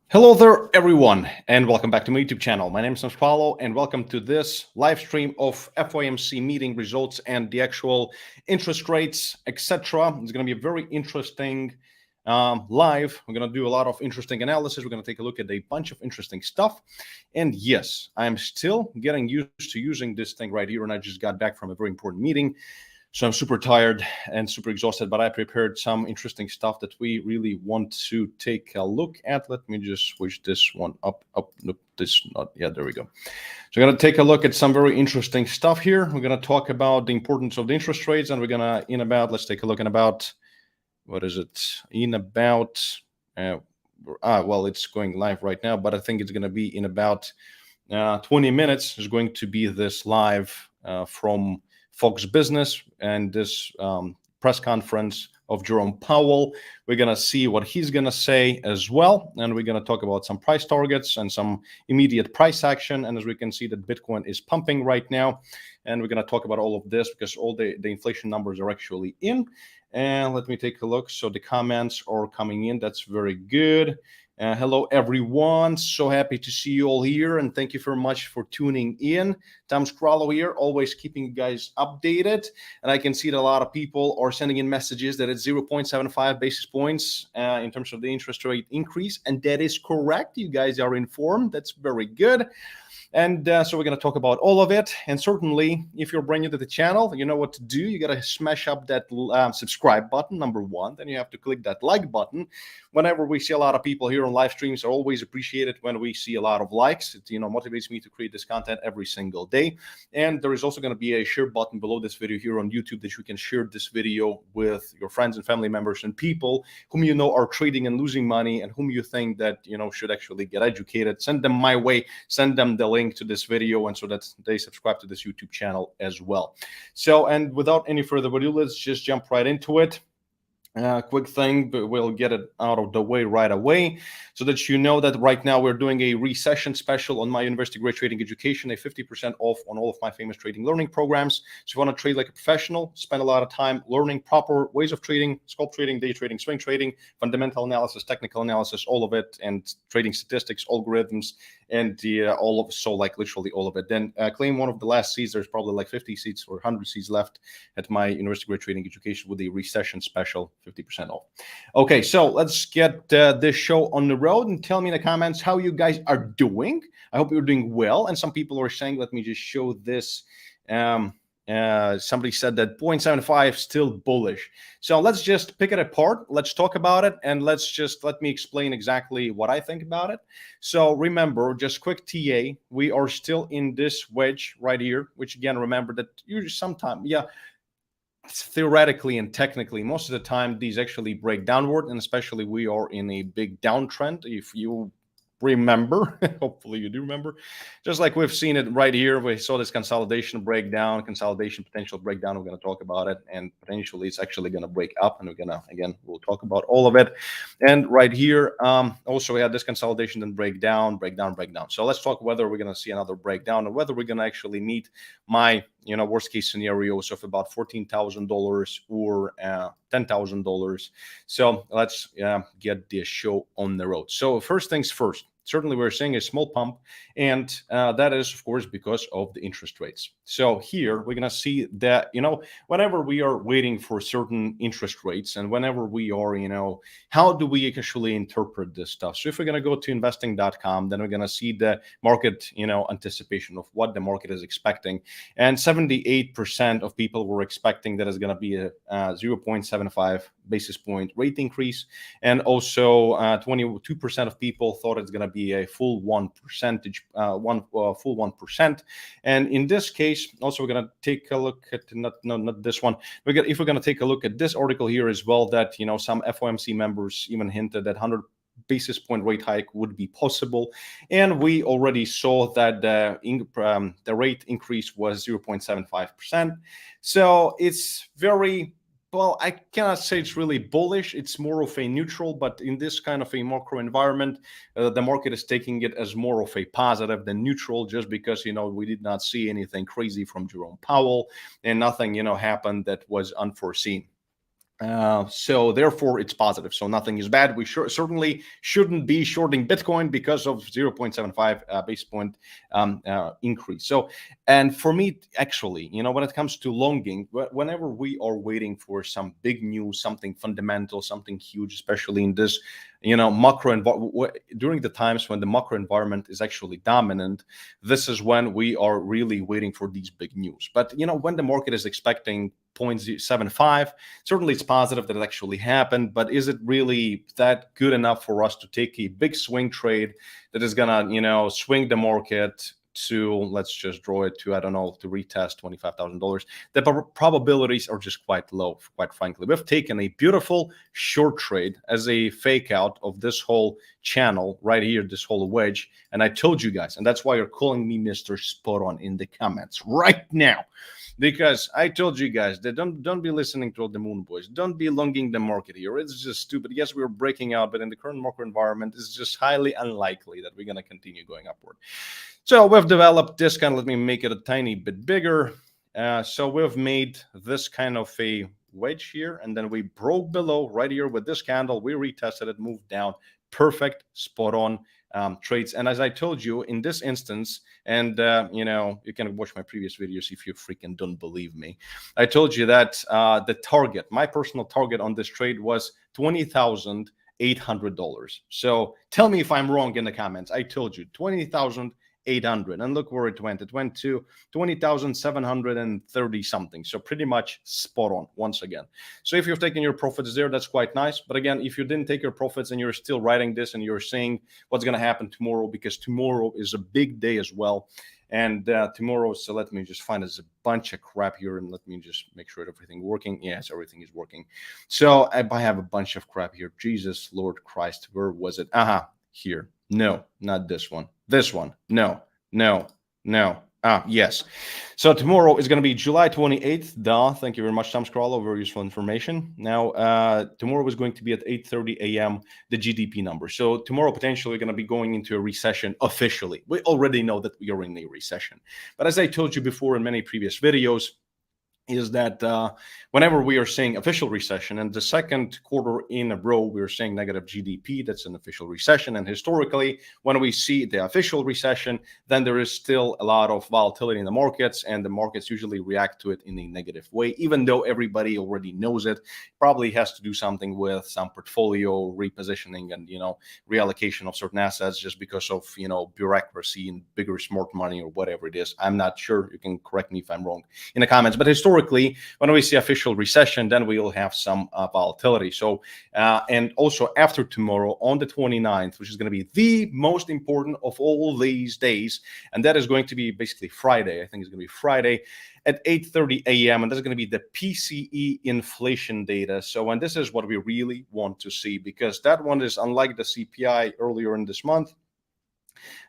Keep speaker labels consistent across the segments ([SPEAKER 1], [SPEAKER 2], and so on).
[SPEAKER 1] Hello there, everyone, and welcome back to my YouTube channel. My name is Jerome Powell, and welcome to this live stream of FOMC meeting results and the actual interest rates, etc. It's going to be a very interesting live. We're going to do a lot of interesting analysis. We're going to take a look at a bunch of interesting stuff. And yes, I'm still getting used to using this thing right here, and I just got back from a very important meeting. So I'm super tired and super exhausted, but I prepared some interesting stuff that we really want to take a look at. Let me just switch this one up. Nope, this not. Yeah, there we go. So we're going to take a look at some very interesting stuff here. We're going to talk about the importance of the interest rates, and we're going to, let's take a look at about, what is it? Well, it's going live right now, but I think it's going to be in about 20 minutes. Is going to be this live from Fox Business and this press conference of Jerome Powell. We're going to see what he's going to say as well. And we're going to talk about some price targets and some immediate price action. And as we can see that Bitcoin is pumping right now. And we're going to talk about all of this because all the inflation numbers are actually in. And let me take a look. So the comments are coming in. That's very good. Hello, everyone. So happy to see you all here. And thank you very much for tuning in. Tom Scrollo here, always keeping you guys updated. And I can see that a lot of people are sending in messages that it's 0.75 basis points in terms of the interest rate increase. And that is correct. You guys are informed. That's very good. And so we're going to talk about all of it. And certainly, if you're brand new to the channel, you know what to do. You got to smash up that subscribe button, number one. Then you have to click that like button. Whenever we see a lot of people here on live streams, I always appreciate it when we see a lot of likes. It motivates me to create this content every single day. And there is also going to be a share button below this video here on YouTube that you can share this video with your friends and family members and people whom you know are trading and losing money and whom you think that should actually get educated. Send them my way. Send them the link to this video, and so that they subscribe to this YouTube channel as well. So, and without any further ado, let's just jump right into it. Quick thing, but we'll get it out of the way right away so that you know that right now we're doing a recession special on my university grade trading education, a 50% off on all of my famous trading learning programs. So if you want to trade like a professional, spend a lot of time learning proper ways of trading, scalp trading, day trading, swing trading, fundamental analysis, technical analysis, all of it, and trading statistics, algorithms, and literally all of it. Then claim one of the last seats. There's probably like 50 seats or 100 seats left at my university grade trading education with the recession special, 50% off. Okay, so let's get this show on the road, and tell me in the comments how you guys are doing. I hope you're doing well. And some people are saying, let me just show this. Somebody said that 0.75 still bullish. So let's just pick it apart. Let's talk about it, and let me explain exactly what I think about it. So remember, just quick TA, we are still in this wedge right here, which again, remember that usually sometimes, theoretically and technically, most of the time these actually break downward, and especially we are in a big downtrend. If you remember, hopefully you do remember, just like we've seen it right here. We saw this consolidation breakdown, potential breakdown. We're going to talk about it, and potentially it's actually going to break up, and we'll talk about all of it. And right here, also we had this consolidation, then breakdown. So let's talk whether we're going to see another breakdown, and whether we're going to actually meet my worst case scenarios of about $14,000 or $10,000. So let's get this show on the road. So first things first. Certainly, we're seeing a small pump, and that is, of course, because of the interest rates. So here, we're going to see that, whenever we are waiting for certain interest rates, and whenever we are, how do we actually interpret this stuff? So if we're going to go to investing.com, then we're going to see the market, anticipation of what the market is expecting. And 78% of people were expecting that it's going to be a 0.75 basis point rate increase. And also 22% of people thought it's going to be a full 1%. And in this case, also we're going to take a look at not this one. If we're going to take a look at this article here as well, that some FOMC members even hinted that 100 basis point rate hike would be possible, and we already saw that the rate increase was 0.75%. So it's very, well, I cannot say it's really bullish. It's more of a neutral, but in this kind of a macro environment, the market is taking it as more of a positive than neutral, just because, we did not see anything crazy from Jerome Powell, and nothing, happened that was unforeseen. So therefore it's positive. So nothing is bad. We certainly shouldn't be shorting Bitcoin because of 0.75 base point increase. So, and for me, actually, when it comes to longing, whenever we are waiting for some big news, something fundamental, something huge, especially in this, macro environment, during the times when the macro environment is actually dominant, this is when we are really waiting for these big news. But, when the market is expecting 0.75, certainly it's positive that it actually happened, but is it really that good enough for us to take a big swing trade that is gonna, swing the market to, let's just draw it to, I don't know, to retest $25,000? The probabilities are just quite low, quite frankly. We've taken a beautiful short trade as a fake out of this whole channel right here, this whole wedge. And I told you guys, and that's why you're calling me Mr. Spot On in the comments right now. Because I told you guys that don't be listening to all the moon boys. Don't be longing the market here. It's just stupid. Yes, we're breaking out, but in the current market environment, it's just highly unlikely that we're going to continue going upward. So we've developed this kind of, let me make it a tiny bit bigger. So we've made this kind of a wedge here, and then we broke below right here with this candle. We retested it, moved down. Perfect, spot on. Trades. And as I told you in this instance, and you can watch my previous videos if you freaking don't believe me. I told you that the target, my personal target on this trade was $20,800. So tell me if I'm wrong in the comments. I told you 20,800, and look where it went. It went to 20,730 something. So pretty much spot on once again. So if you've taken your profits there, that's quite nice. But again, if you didn't take your profits and you're still writing this and you're saying what's going to happen tomorrow, because tomorrow is a big day as well. And tomorrow, so let me just find there's a bunch of crap here, and let me just make sure everything working. Yes, everything is working. So I have a bunch of crap here. Jesus, Lord Christ, where was it? Here. No, not this one. This one. No. Yes. So tomorrow is going to be July 28th. Thank you very much, Tom Scroll. Very useful information. Now, tomorrow is going to be at 8:30 a.m. the GDP number. So tomorrow potentially going to be going into a recession officially. We already know that we are in a recession. But as I told you before in many previous videos, is that whenever we are saying official recession, and the second quarter in a row we're saying negative GDP, that's an official recession. And historically, when we see the official recession, then there is still a lot of volatility in the markets, and the markets usually react to it in a negative way, even though everybody already knows it. Probably has to do something with some portfolio repositioning and reallocation of certain assets, just because of bureaucracy and bigger smart money or whatever it is. I'm not sure. You can correct me if I'm wrong in the comments, but historically, when we see official recession, then we will have some volatility. So, and also after tomorrow on the 29th, which is going to be the most important of all these days, and that is going to be basically Friday. I think it's going to be Friday at 8:30 a.m. And that's going to be the Pce Inflation Data. So, and this is what we really want to see, because that one is unlike the CPI earlier in this month.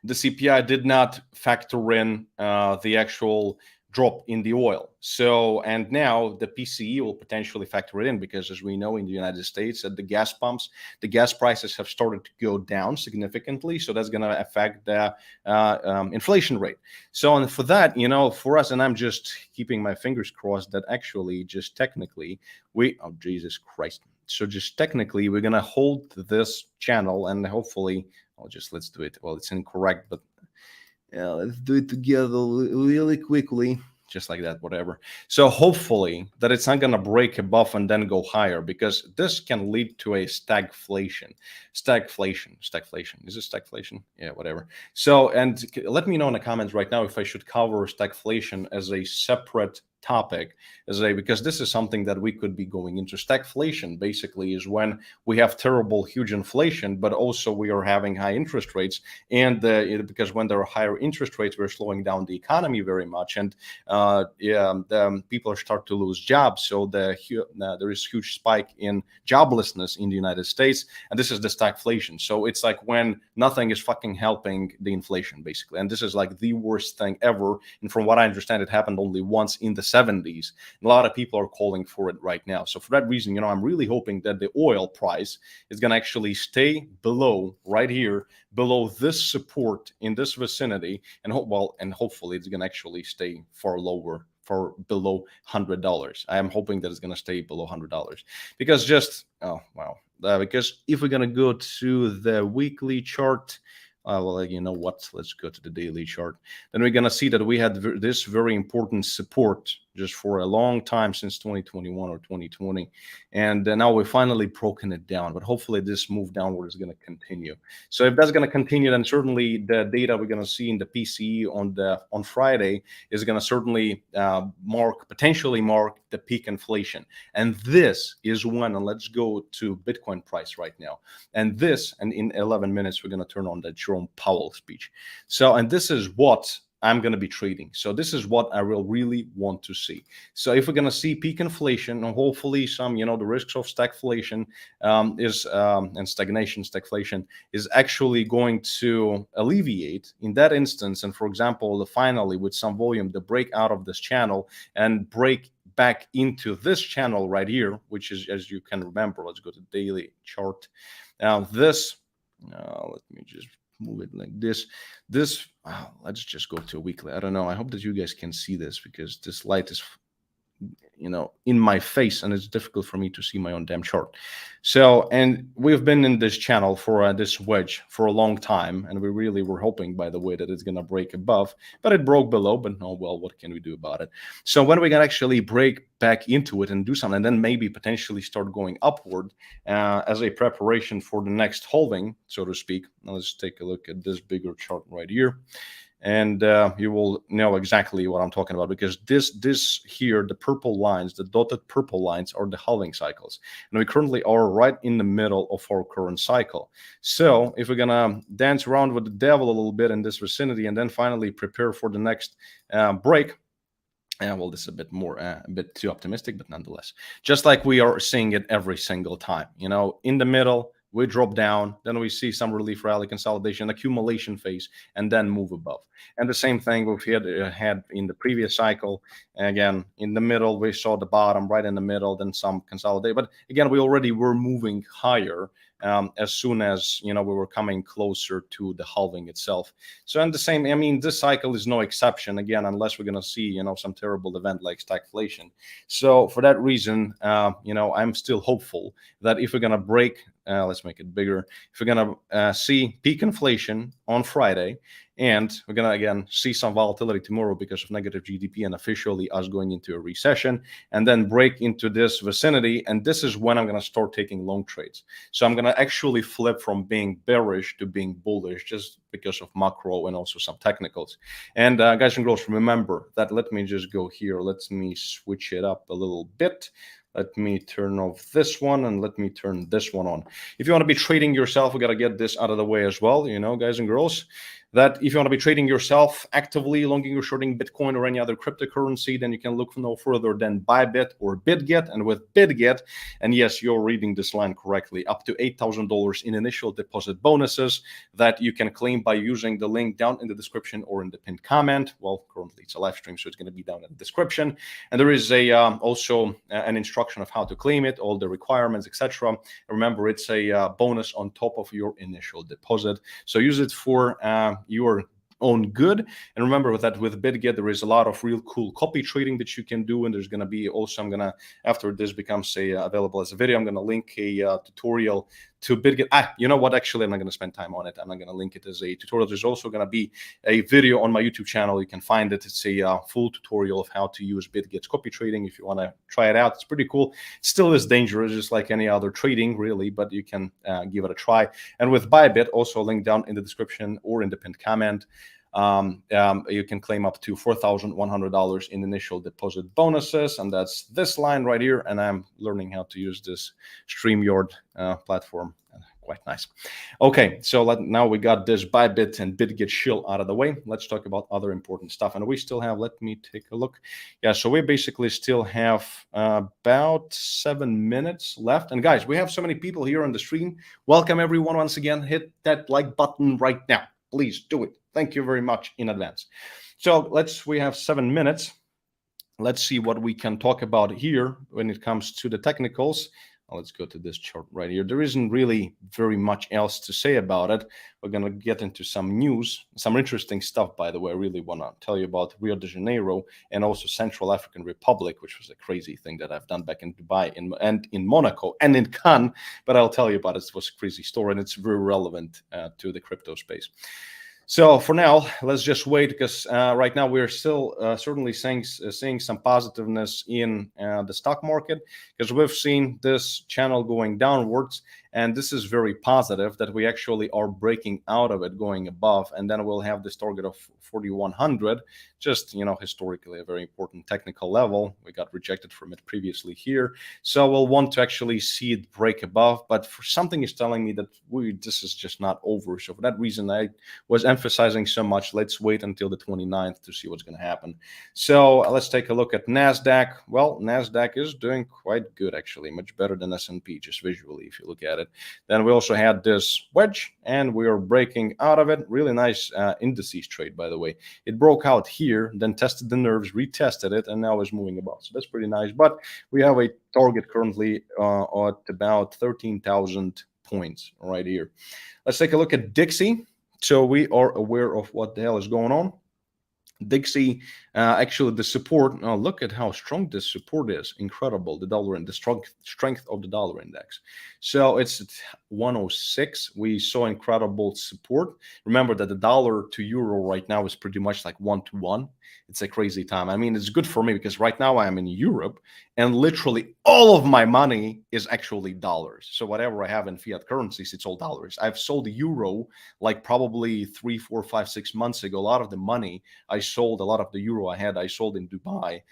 [SPEAKER 1] The CPI did not factor in the actual drop in the oil. So, and now the PCE will potentially factor it in, because as we know in the United States at the gas pumps, the gas prices have started to go down significantly. So that's going to affect the inflation rate. So, and for that, for us, and I'm just keeping my fingers crossed that actually just technically oh, Jesus Christ. So just technically we're going to hold this channel, and hopefully let's do it. Well, it's incorrect, but yeah, let's do it together really quickly, just like that, whatever. So hopefully that it's not going to break above and then go higher, because this can lead to a stagflation. Stagflation. Is it stagflation? Yeah, whatever. So, and let me know in the comments right now if I should cover stagflation as a separate topic, because this is something that we could be going into. Stagflation basically is when we have terrible, huge inflation, but also we are having high interest rates. And because when there are higher interest rates, we're slowing down the economy very much, and people are start to lose jobs. So there is huge spike in joblessness in the United States, and this is the stagflation. So it's like when nothing is fucking helping the inflation, basically. And this is like the worst thing ever. And from what I understand, it happened only once in the 70s. A lot of people are calling for it right now. So for that reason, I'm really hoping that the oil price is going to actually stay below, right here, below this support in this vicinity, and hopefully it's going to actually stay far lower for below $100. I am hoping that it's going to stay below $100 because because if we're going to go to the weekly chart, well, you know what? Let's go to the daily chart. Then we're going to see that we had this very important support just for a long time since 2021 or 2020. And now we've finally broken it down. But hopefully this move downward is going to continue. So if that's going to continue, then certainly the data we're going to see in the PCE on Friday is going to certainly potentially mark the peak inflation. And this is when, and let's go to Bitcoin price right now. And in 11 minutes, we're going to turn on the Jerome Powell speech. So, and this is what I'm going to be trading. So this is what I will really want to see. So if we're going to see peak inflation and hopefully some, the risks of stagflation and stagflation is actually going to alleviate in that instance. And for example, finally with some volume, the break out of this channel and break back into this channel right here, which is, as you can remember, let's go to daily chart. Now let me just move it like this. Let's just go to a weekly. I don't know. I hope that you guys can see this because this light is, in my face and it's difficult for me to see my own damn chart. So, and we've been in this channel for this wedge for a long time. And we really were hoping, by the way, that it's going to break above, but it broke below. But no, well, what can we do about it? So when we can actually break back into it and do something, and then maybe potentially start going upward as a preparation for the next halving, so to speak. Now let's take a look at this bigger chart right here. And you will know exactly what I'm talking about because this here, the purple lines, the dotted purple lines are the halving cycles. And we currently are right in the middle of our current cycle. So if we're going to dance around with the devil a little bit in this vicinity and then finally prepare for the next break, well, this is a bit too optimistic, but nonetheless, just like we are seeing it every single time, in the middle, we drop down, then we see some relief rally, consolidation, accumulation phase, and then move above. And the same thing we've had in the previous cycle. Again, in the middle, we saw the bottom right in the middle, then some consolidate. But again, we already were moving higher as soon as, we were coming closer to the halving itself. So, and the same, this cycle is no exception, again, unless we're going to see, some terrible event like stagflation. So for that reason, I'm still hopeful that if we're going to break, let's make it bigger. If we're going to see peak inflation on Friday, and we're going to, again, see some volatility tomorrow because of negative GDP and officially us going into a recession, and then break into this vicinity. And this is when I'm going to start taking long trades. So I'm going to actually flip from being bearish to being bullish just because of macro and also some technicals. And guys and girls, remember that. Let me just go here. Let me switch it up a little bit. Let me turn off this one and let me turn this one on. If you want to be trading yourself, we got to get this out of the way as well, guys and girls, that if you want to be trading yourself actively, longing or shorting Bitcoin or any other cryptocurrency, then you can look no further than Bybit or BitGet. And with BitGet, and yes, you're reading this line correctly, up to $8,000 in initial deposit bonuses that you can claim by using the link down in the description or in the pinned comment. Well, currently it's a live stream, so it's going to be down in the description. And there is also an instruction of how to claim it, all the requirements, etc. Remember, it's a bonus on top of your initial deposit. So use it for your own good. And remember that with BitGet, there is a lot of real cool copy trading that you can do. And there's going to be also, after this becomes available as a video, I'm going to link a tutorial to BitGet. You know what? Actually, I'm not going to spend time on it. I'm not going to link it as a tutorial. There's also going to be a video on my YouTube channel. You can find it. It's a full tutorial of how to use BitGet's copy trading. If you want to try it out, it's pretty cool. It still is dangerous, just like any other trading, really, but you can give it a try. And with Bybit, also a link down in the description or in the pinned comment. You can claim up to $4,100 in initial deposit bonuses, and that's this line right here. And I'm learning how to use this StreamYard platform. Quite nice. Okay, so now we got this Bybit and BitGet shill out of the way. Let's talk about other important stuff. And we still have, let me take a look. Yeah, so we basically still have about 7 minutes left. And guys, we have so many people here on the stream. Welcome everyone once again. Hit that like button right now. Please do it. Thank you very much in advance. So we have 7 minutes. Let's see what we can talk about here when it comes to the technicals. Let's go to this chart right here. There isn't really very much else to say about it. We're going to get into some news, some interesting stuff, by the way. I really want to tell you about Rio de Janeiro and also Central African Republic, which was a crazy thing that I've done back in Dubai and in Monaco and in Cannes. But I'll tell you about it. It was a crazy story, and it's very relevant to the crypto space. So for now, let's just wait, because right now we're still certainly seeing some positiveness in the stock market, because we've seen this channel going downwards, and this is very positive that we actually are breaking out of it, going above, and then we'll have this target of 4,100, just, historically a very important technical level. We got rejected from it previously here, so we'll want to actually see it break above, but for something is telling me that this is just not over. So for that reason, I was emphasizing so much, let's wait until the 29th to see what's going to happen. So let's take a look at Nasdaq. Well, Nasdaq is doing quite good, actually, much better than S&P, just visually if you look at it. Then we also had this wedge, and we are breaking out of it. Really nice indices trade, by the way. It broke out here, then tested the nerves, retested it, and now is moving above. So that's pretty nice. But we have a target currently at about 13,000 points right here. Let's take a look at Dixie. So we are aware of what the hell is going on. Dixie, actually the support, look at how strong this support is. Incredible. The dollar and the strength of the dollar index. So it's at 106. We saw incredible support. Remember that the dollar to euro right now is pretty much like 1-to-1. It's a crazy time. I mean, it's good for me because right now I am in Europe, and literally all of my money is actually dollars. So whatever I have in fiat currencies, it's all dollars. I've sold euro like probably 3, 4, 5, 6 months ago. A lot of the money I sold, a lot of the euro I sold in Dubai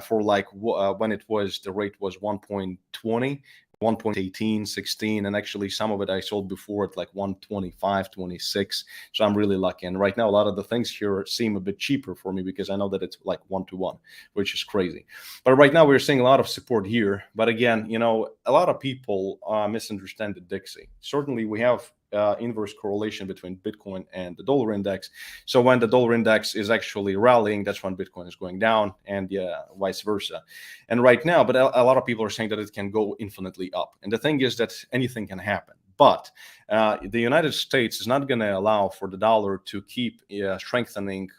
[SPEAKER 1] for like when the rate was 1.20. 1.18, 16, and actually some of it I sold before at like 125, 26. So I'm really lucky. And right now, a lot of the things here seem a bit cheaper for me because I know that it's like 1-to-1, which is crazy. But right now we're seeing a lot of support here. But again, a lot of people misunderstand the Dixie. Certainly we have inverse correlation between Bitcoin and the dollar index. So when the dollar index is actually rallying, that's when Bitcoin is going down, and vice versa. And right now, but a lot of people are saying that it can go infinitely up. And the thing is that anything can happen. But the United States is not going to allow for the dollar to keep strengthening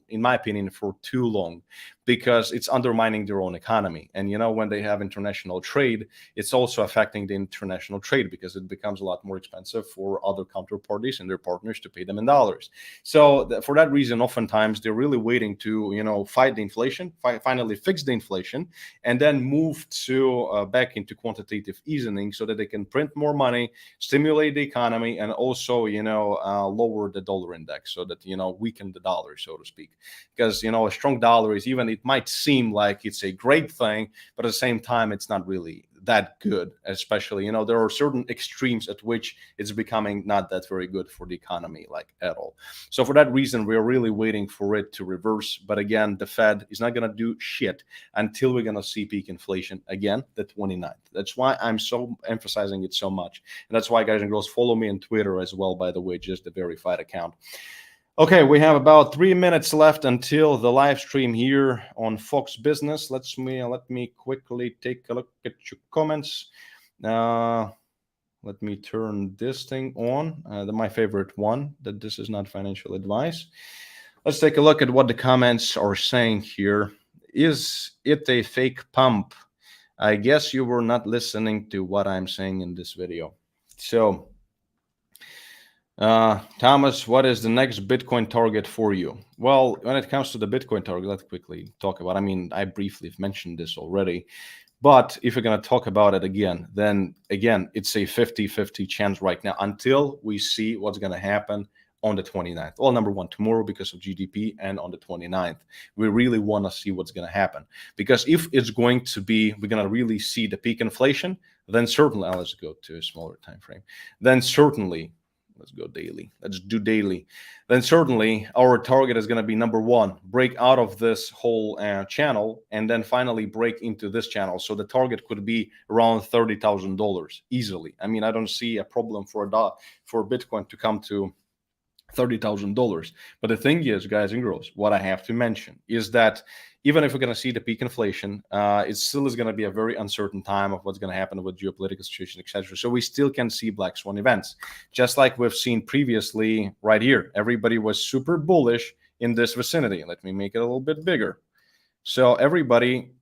[SPEAKER 1] in my opinion, for too long, because it's undermining their own economy. And when they have international trade, it's also affecting the international trade because it becomes a lot more expensive for other counterparties and their partners to pay them in dollars. So for that reason, oftentimes they're really waiting to fight the inflation, finally fix the inflation, and then move to back into quantitative easing so that they can print more money, stimulate the economy, and also lower the dollar index so that weaken the dollar, so to speak. Because a strong dollar is, even it might seem like it's a great thing, but at the same time it's not really that good. Especially there are certain extremes at which it's becoming not that very good for the economy, like at all. So for that reason, we're really waiting for it to reverse. But again, the Fed is not going to do shit until we're going to see peak inflation again, the 29th. That's why I'm so emphasizing it so much, and that's why, guys and girls, follow me on Twitter as well, by the way, just a verified account. Okay, we have about 3 minutes left until the live stream here on Fox Business. Let me quickly take a look at your comments. Let me turn this thing on, my favorite one, that this is not financial advice. Let's take a look at what the comments are saying here. Is it a fake pump? I guess you were not listening to what I'm saying in this video. So, Thomas, what is the next Bitcoin target for you? Well, when it comes to the Bitcoin target, let's quickly talk about, I briefly mentioned this already, but if we're going to talk about it again, then again, it's a 50-50 chance right now until we see what's going to happen on the 29th. Well, number one, tomorrow because of GDP, and on the 29th, we really want to see what's going to happen. Because if it's going to be, we're going to really see the peak inflation, then certainly, let's go to a smaller time frame, then certainly, let's go daily. Let's do daily. Then certainly our target is going to be, number one, break out of this whole channel, and then finally break into this channel. So the target could be around $30,000 easily. I don't see a problem for Bitcoin to come to $30,000. But the thing is, guys and girls, what I have to mention is that even if we're going to see the peak inflation, it still is going to be a very uncertain time of what's going to happen with geopolitical situation, etc. So we still can see black swan events, just like we've seen previously right here. Everybody was super bullish in this vicinity. Let me make it a little bit bigger. So everybody,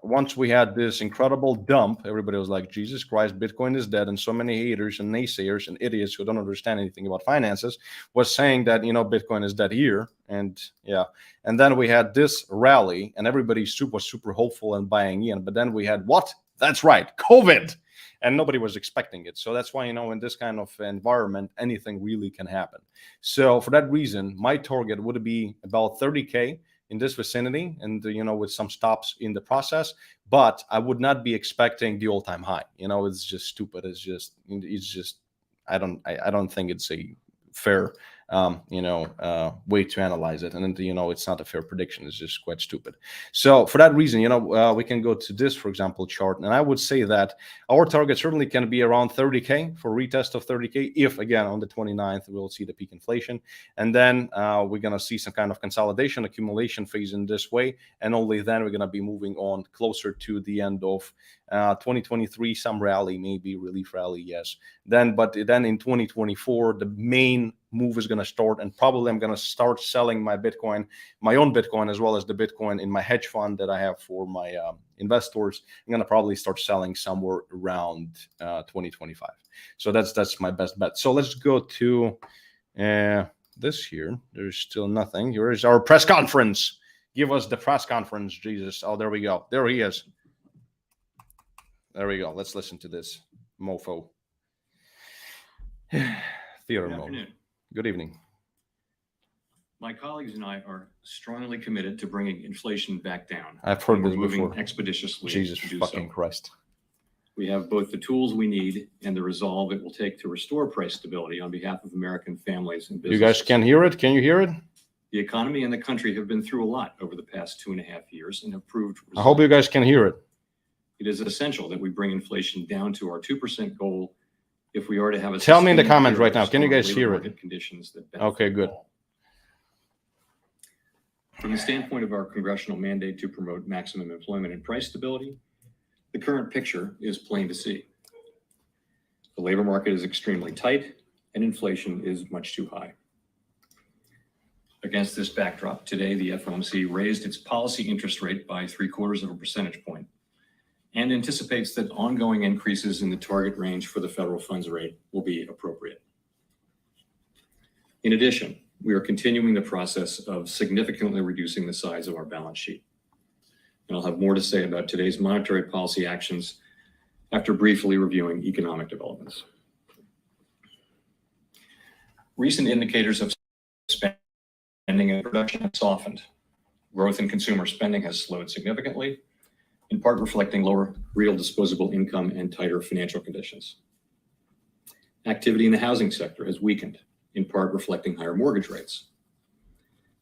[SPEAKER 1] once we had this incredible dump, everybody was like, Jesus Christ, Bitcoin is dead. And so many haters and naysayers and idiots who don't understand anything about finances was saying that, Bitcoin is dead here. And yeah. And then we had this rally and everybody was super hopeful and buying in. But then we had what? That's right, COVID. And nobody was expecting it. So that's why, in this kind of environment, anything really can happen. So for that reason, my target would be about 30K in this vicinity, and with some stops in the process, but I would not be expecting the all-time high. It's just stupid. It's just I don't think it's a fair way to analyze it, and it's not a fair prediction. It's just quite stupid. So for that reason, we can go to this, for example, chart, and I would say that our target certainly can be around 30K for retest of 30K if, again, on the 29th we'll see the peak inflation, and then we're going to see some kind of consolidation accumulation phase in this way, and only then we're going to be moving on closer to the end of 2023, some rally, maybe relief rally, yes. But then in 2024, the main move is going to start, and probably I'm going to start selling my Bitcoin, my own Bitcoin, as well as the Bitcoin in my hedge fund that I have for my investors. I'm going to probably start selling somewhere around 2025. So that's my best bet. So let's go to this here. There's still nothing. Here is our press conference. Give us the press conference, Jesus. Oh, there we go. There he is. There we go. Let's listen to this mofo. Theater mode. Good evening.
[SPEAKER 2] My colleagues and I are strongly committed to bringing inflation back down.
[SPEAKER 1] I've heard this
[SPEAKER 2] moving
[SPEAKER 1] before.
[SPEAKER 2] Expeditiously.
[SPEAKER 1] Jesus fucking Christ.
[SPEAKER 2] We have both the tools we need and the resolve it will take to restore price stability on behalf of American families and businesses.
[SPEAKER 1] You guys can hear it? Can you hear it?
[SPEAKER 2] The economy and the country have been through a lot over the past 2.5 years and have proved resilient.
[SPEAKER 1] I hope you guys can hear it.
[SPEAKER 2] It is essential that we bring inflation down to our 2% goal if we are to have a
[SPEAKER 1] tell me in the comments right now. Can you guys hear it?
[SPEAKER 2] Conditions that
[SPEAKER 1] okay, good.
[SPEAKER 2] All. From the standpoint of our congressional mandate to promote maximum employment and price stability, the current picture is plain to see. The labor market is extremely tight and inflation is much too high. Against this backdrop, today the FOMC raised its policy interest rate by 0.75 percentage point and anticipates that ongoing increases in the target range for the federal funds rate will be appropriate. In addition, we are continuing the process of significantly reducing the size of our balance sheet. And I'll have more to say about today's monetary policy actions after briefly reviewing economic developments. Recent indicators of spending and production have softened. Growth in consumer spending has slowed significantly, in part reflecting lower real disposable income and tighter financial conditions. Activity in the housing sector has weakened, in part reflecting higher mortgage rates.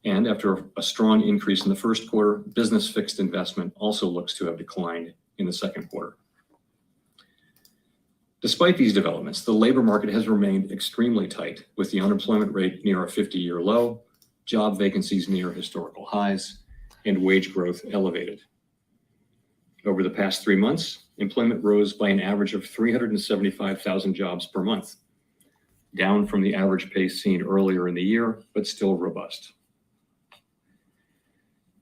[SPEAKER 2] And after a strong increase in the first quarter, business fixed investment also looks to have declined in the second quarter. Despite these developments, the labor market has remained extremely tight, with the unemployment rate near a 50-year low, job vacancies near historical highs, and wage growth elevated. Over the past 3 months, employment rose by an average of 375,000 jobs per month, down from the average pace seen earlier in the year, but still robust.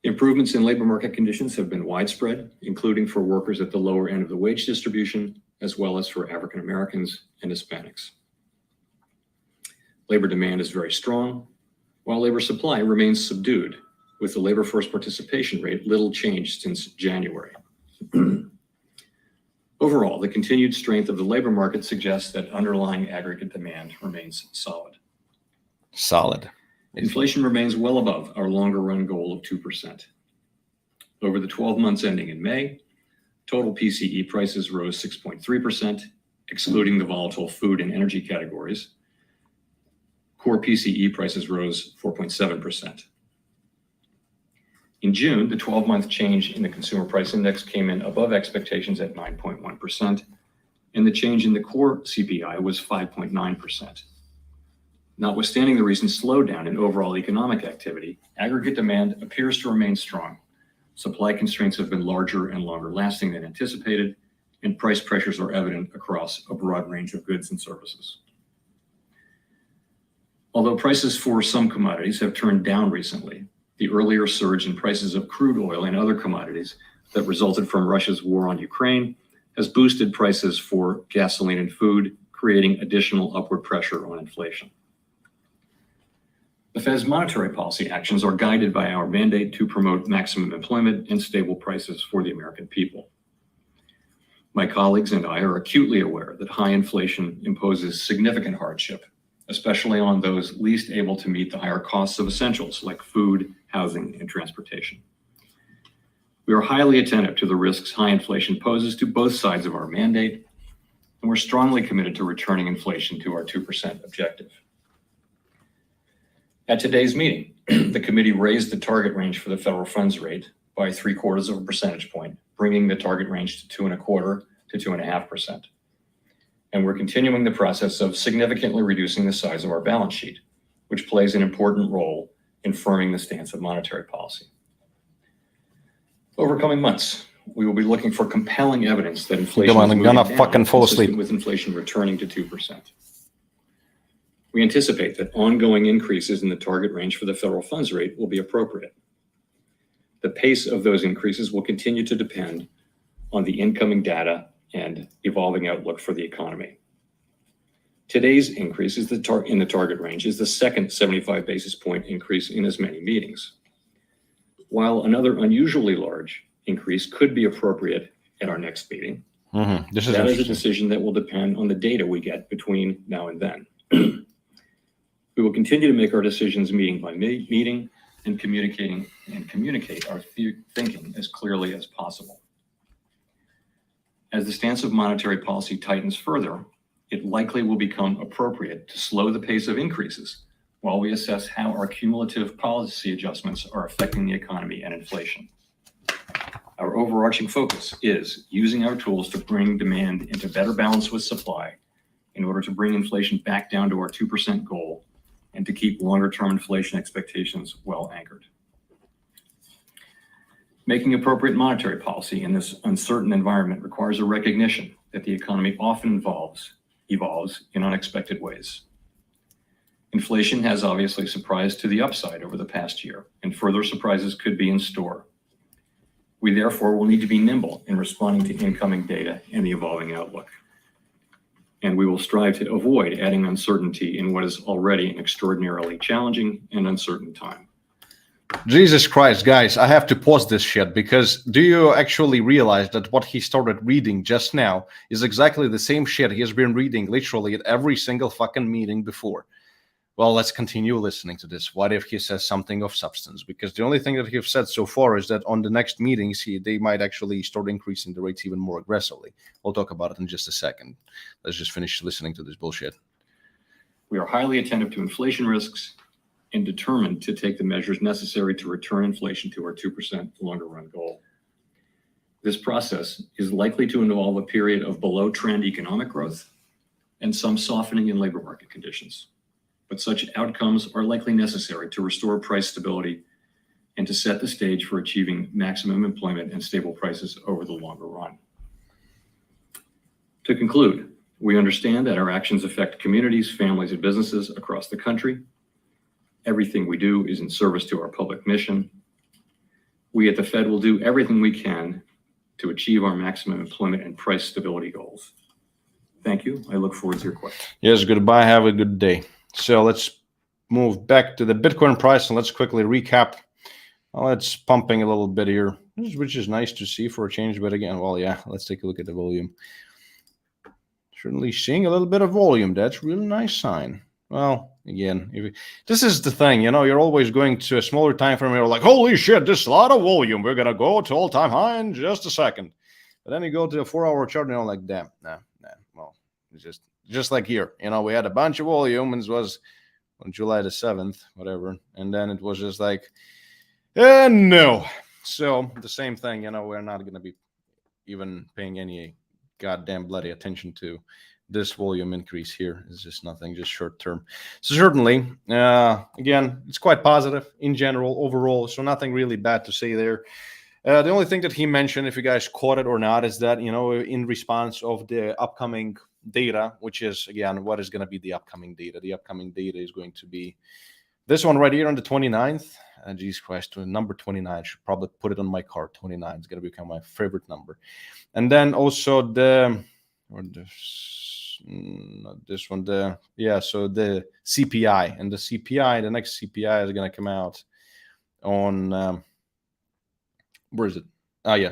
[SPEAKER 2] Improvements in labor market conditions have been widespread, including for workers at the lower end of the wage distribution, as well as for African Americans and Hispanics. Labor demand is very strong, while labor supply remains subdued, with the labor force participation rate little changed since January. Overall, the continued strength of the labor market suggests that underlying aggregate demand remains solid.
[SPEAKER 1] Solid.
[SPEAKER 2] Inflation remains well above our longer run goal of 2%. Over the 12 months ending in May, total PCE prices rose 6.3%, excluding the volatile food and energy categories. Core PCE prices rose 4.7%. In June, the 12-month change in the Consumer Price Index came in above expectations at 9.1%, and the change in the core CPI was 5.9%. Notwithstanding the recent slowdown in overall economic activity, aggregate demand appears to remain strong. Supply constraints have been larger and longer lasting than anticipated, and price pressures are evident across a broad range of goods and services. Although prices for some commodities have turned down recently, the earlier surge in prices of crude oil and other commodities that resulted from Russia's war on Ukraine has boosted prices for gasoline and food, creating additional upward pressure on inflation. The Fed's monetary policy actions are guided by our mandate to promote maximum employment and stable prices for the American people. My colleagues and I are acutely aware that high inflation imposes significant hardship, especially on those least able to meet the higher costs of essentials like food, housing, and transportation. We are highly attentive to the risks high inflation poses to both sides of our mandate, and we're strongly committed to returning inflation to our 2% objective. At today's meeting, the committee raised the target range for the federal funds rate by 0.75 percentage point, bringing the target range to 2.25% to 2.5%. And we're continuing the process of significantly reducing the size of our balance sheet, which plays an important role in firming the stance of monetary policy. Over coming months, we will be looking for compelling evidence that inflation is moving down, consistent with inflation returning to 2%. We anticipate that ongoing increases in the target range for the federal funds rate will be appropriate. The pace of those increases will continue to depend on the incoming data and evolving outlook for the economy. Today's increase in the target range is the second 75 basis point increase in as many meetings. While another unusually large increase could be appropriate at our next meeting, that is a decision that will depend on the data we get between now and then. We will continue to make our decisions meeting by meeting and communicate our thinking as clearly as possible. As the stance of monetary policy tightens further, it likely will become appropriate to slow the pace of increases while we assess how our cumulative policy adjustments are affecting the economy and inflation. Our overarching focus is using our tools to bring demand into better balance with supply in order to bring inflation back down to our 2% goal and to keep longer-term inflation expectations well anchored. Making appropriate monetary policy in this uncertain environment requires a recognition that the economy often evolves in unexpected ways. Inflation has obviously surprised to the upside over the past year, and further surprises could be in store. We therefore will need to be nimble in responding to incoming data and the evolving outlook. And we will strive to avoid adding uncertainty in what is already an extraordinarily challenging and uncertain time.
[SPEAKER 1] Jesus Christ, guys, I have to pause this shit, because do you actually realize that what he started reading just now is exactly the same shit he has been reading literally at every single fucking meeting before? Well, let's continue listening to this. What if he says something of substance? Because the only thing that he's said so far is that on the next meetings, they might actually start increasing the rates even more aggressively. We'll talk about it in just a second. Let's just finish listening to this bullshit.
[SPEAKER 2] We are highly attentive to inflation risks and determined to take the measures necessary to return inflation to our 2% longer run goal. This process is likely to involve a period of below trend economic growth and some softening in labor market conditions. But such outcomes are likely necessary to restore price stability and to set the stage for achieving maximum employment and stable prices over the longer run. To conclude, we understand that our actions affect communities, families, and businesses across the country. Everything we do is in service to our public mission. We at the Fed will do everything we can to achieve our maximum employment and price stability goals. Thank you. I look forward to your questions.
[SPEAKER 1] Yes, goodbye. Have a good day. So let's move back to the Bitcoin price and let's quickly recap. Well, it's pumping a little bit here, which is nice to see for a change. But again, well, yeah, let's take a look at the volume. Certainly seeing a little bit of volume. That's a really nice sign. Well, again, this is the thing, you're always going to a smaller time frame. You're like, holy shit, this is a lot of volume. We're going to go to all-time high in just a second. But then you go to a 4-hour chart and you're like, damn, nah. Well, it's just like here, we had a bunch of volume, and it was on July the 7th, whatever. And then it was just like, no. So the same thing, we're not going to be even paying any goddamn bloody attention to this volume increase here is just nothing, just short term. So certainly, again, it's quite positive in general overall. So nothing really bad to say there. The only thing that he mentioned, if you guys caught it or not, is that, in response of the upcoming data, which is, again, what is going to be the upcoming data? The upcoming data is going to be this one right here on the 29th. Jesus Christ, number 29. I should probably put it on my card. 29 is going to become my favorite number. And then also not this one, so the CPI. And the CPI, the next CPI is going to come out on... where is it?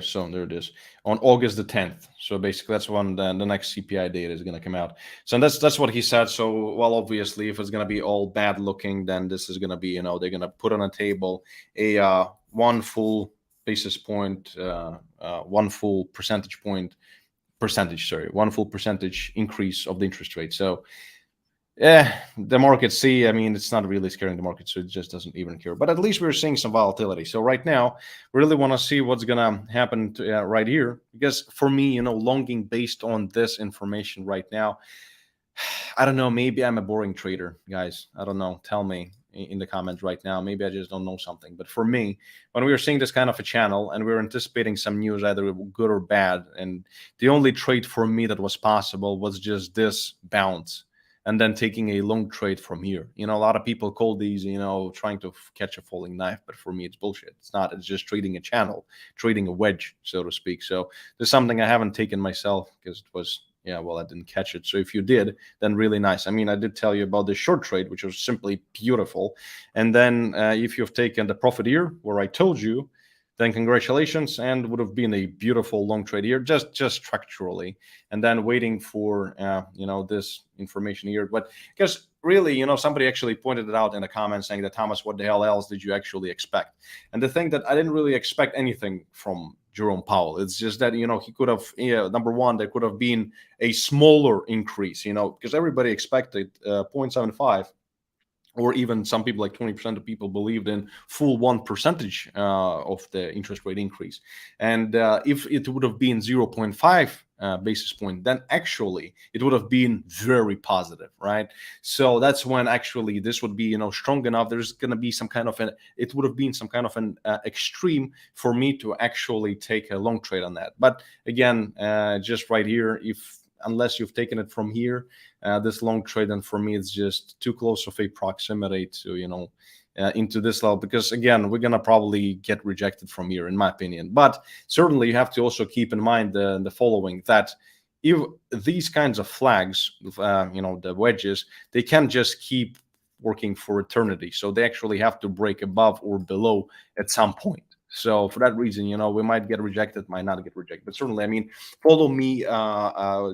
[SPEAKER 1] So there it is, on August the 10th. So basically that's when the next CPI data is going to come out. So that's what he said. So, well, obviously, if it's going to be all bad looking, then this is going to be, they're going to put on a table a 1 full basis point, 1 full percentage increase of the interest rate. So the market it's not really scaring the market, so it just doesn't even care. But at least we're seeing some volatility. So right now, we really want to see what's going to happen right here. Because for me, longing based on this information right now, I don't know, maybe I'm a boring trader, guys. I don't know. Tell me in the comments right now. Maybe I just don't know something. But for me, when we were seeing this kind of a channel and we were anticipating some news, either good or bad, and the only trade for me that was possible was just this bounce, and then taking a long trade from here. A lot of people call these, trying to catch a falling knife, but for me, it's bullshit. It's not. It's just trading a channel, trading a wedge, so to speak. So there's something I haven't taken myself because it was, I didn't catch it. So if you did, then really nice. I did tell you about the short trade, which was simply beautiful. And then if you've taken the profit here, where I told you, then congratulations, and would have been a beautiful long trade here, just structurally, and then waiting for this information here. But because really, somebody actually pointed it out in a comment saying that, Thomas, what the hell else did you actually expect? And the thing that I didn't really expect anything from Jerome Powell. It's just that, he could have, number one, there could have been a smaller increase, because everybody expected 0.75. Or even some people, like 20% of people, believed in full 1% of the interest rate increase. And if it would have been 0.5 basis point, then actually it would have been very positive, right? So that's when actually this would be, strong enough. There's going to be some kind of it would have been some kind of an extreme for me to actually take a long trade on that. But again, just right here, unless you've taken it from here, this long trade, and for me, it's just too close of a proximity to, into this level, because again, we're going to probably get rejected from here, in my opinion. But certainly you have to also keep in mind the following, that if these kinds of flags, the wedges, they can't just keep working for eternity. So they actually have to break above or below at some point. So for that reason, we might get rejected, might not get rejected. But certainly, follow me,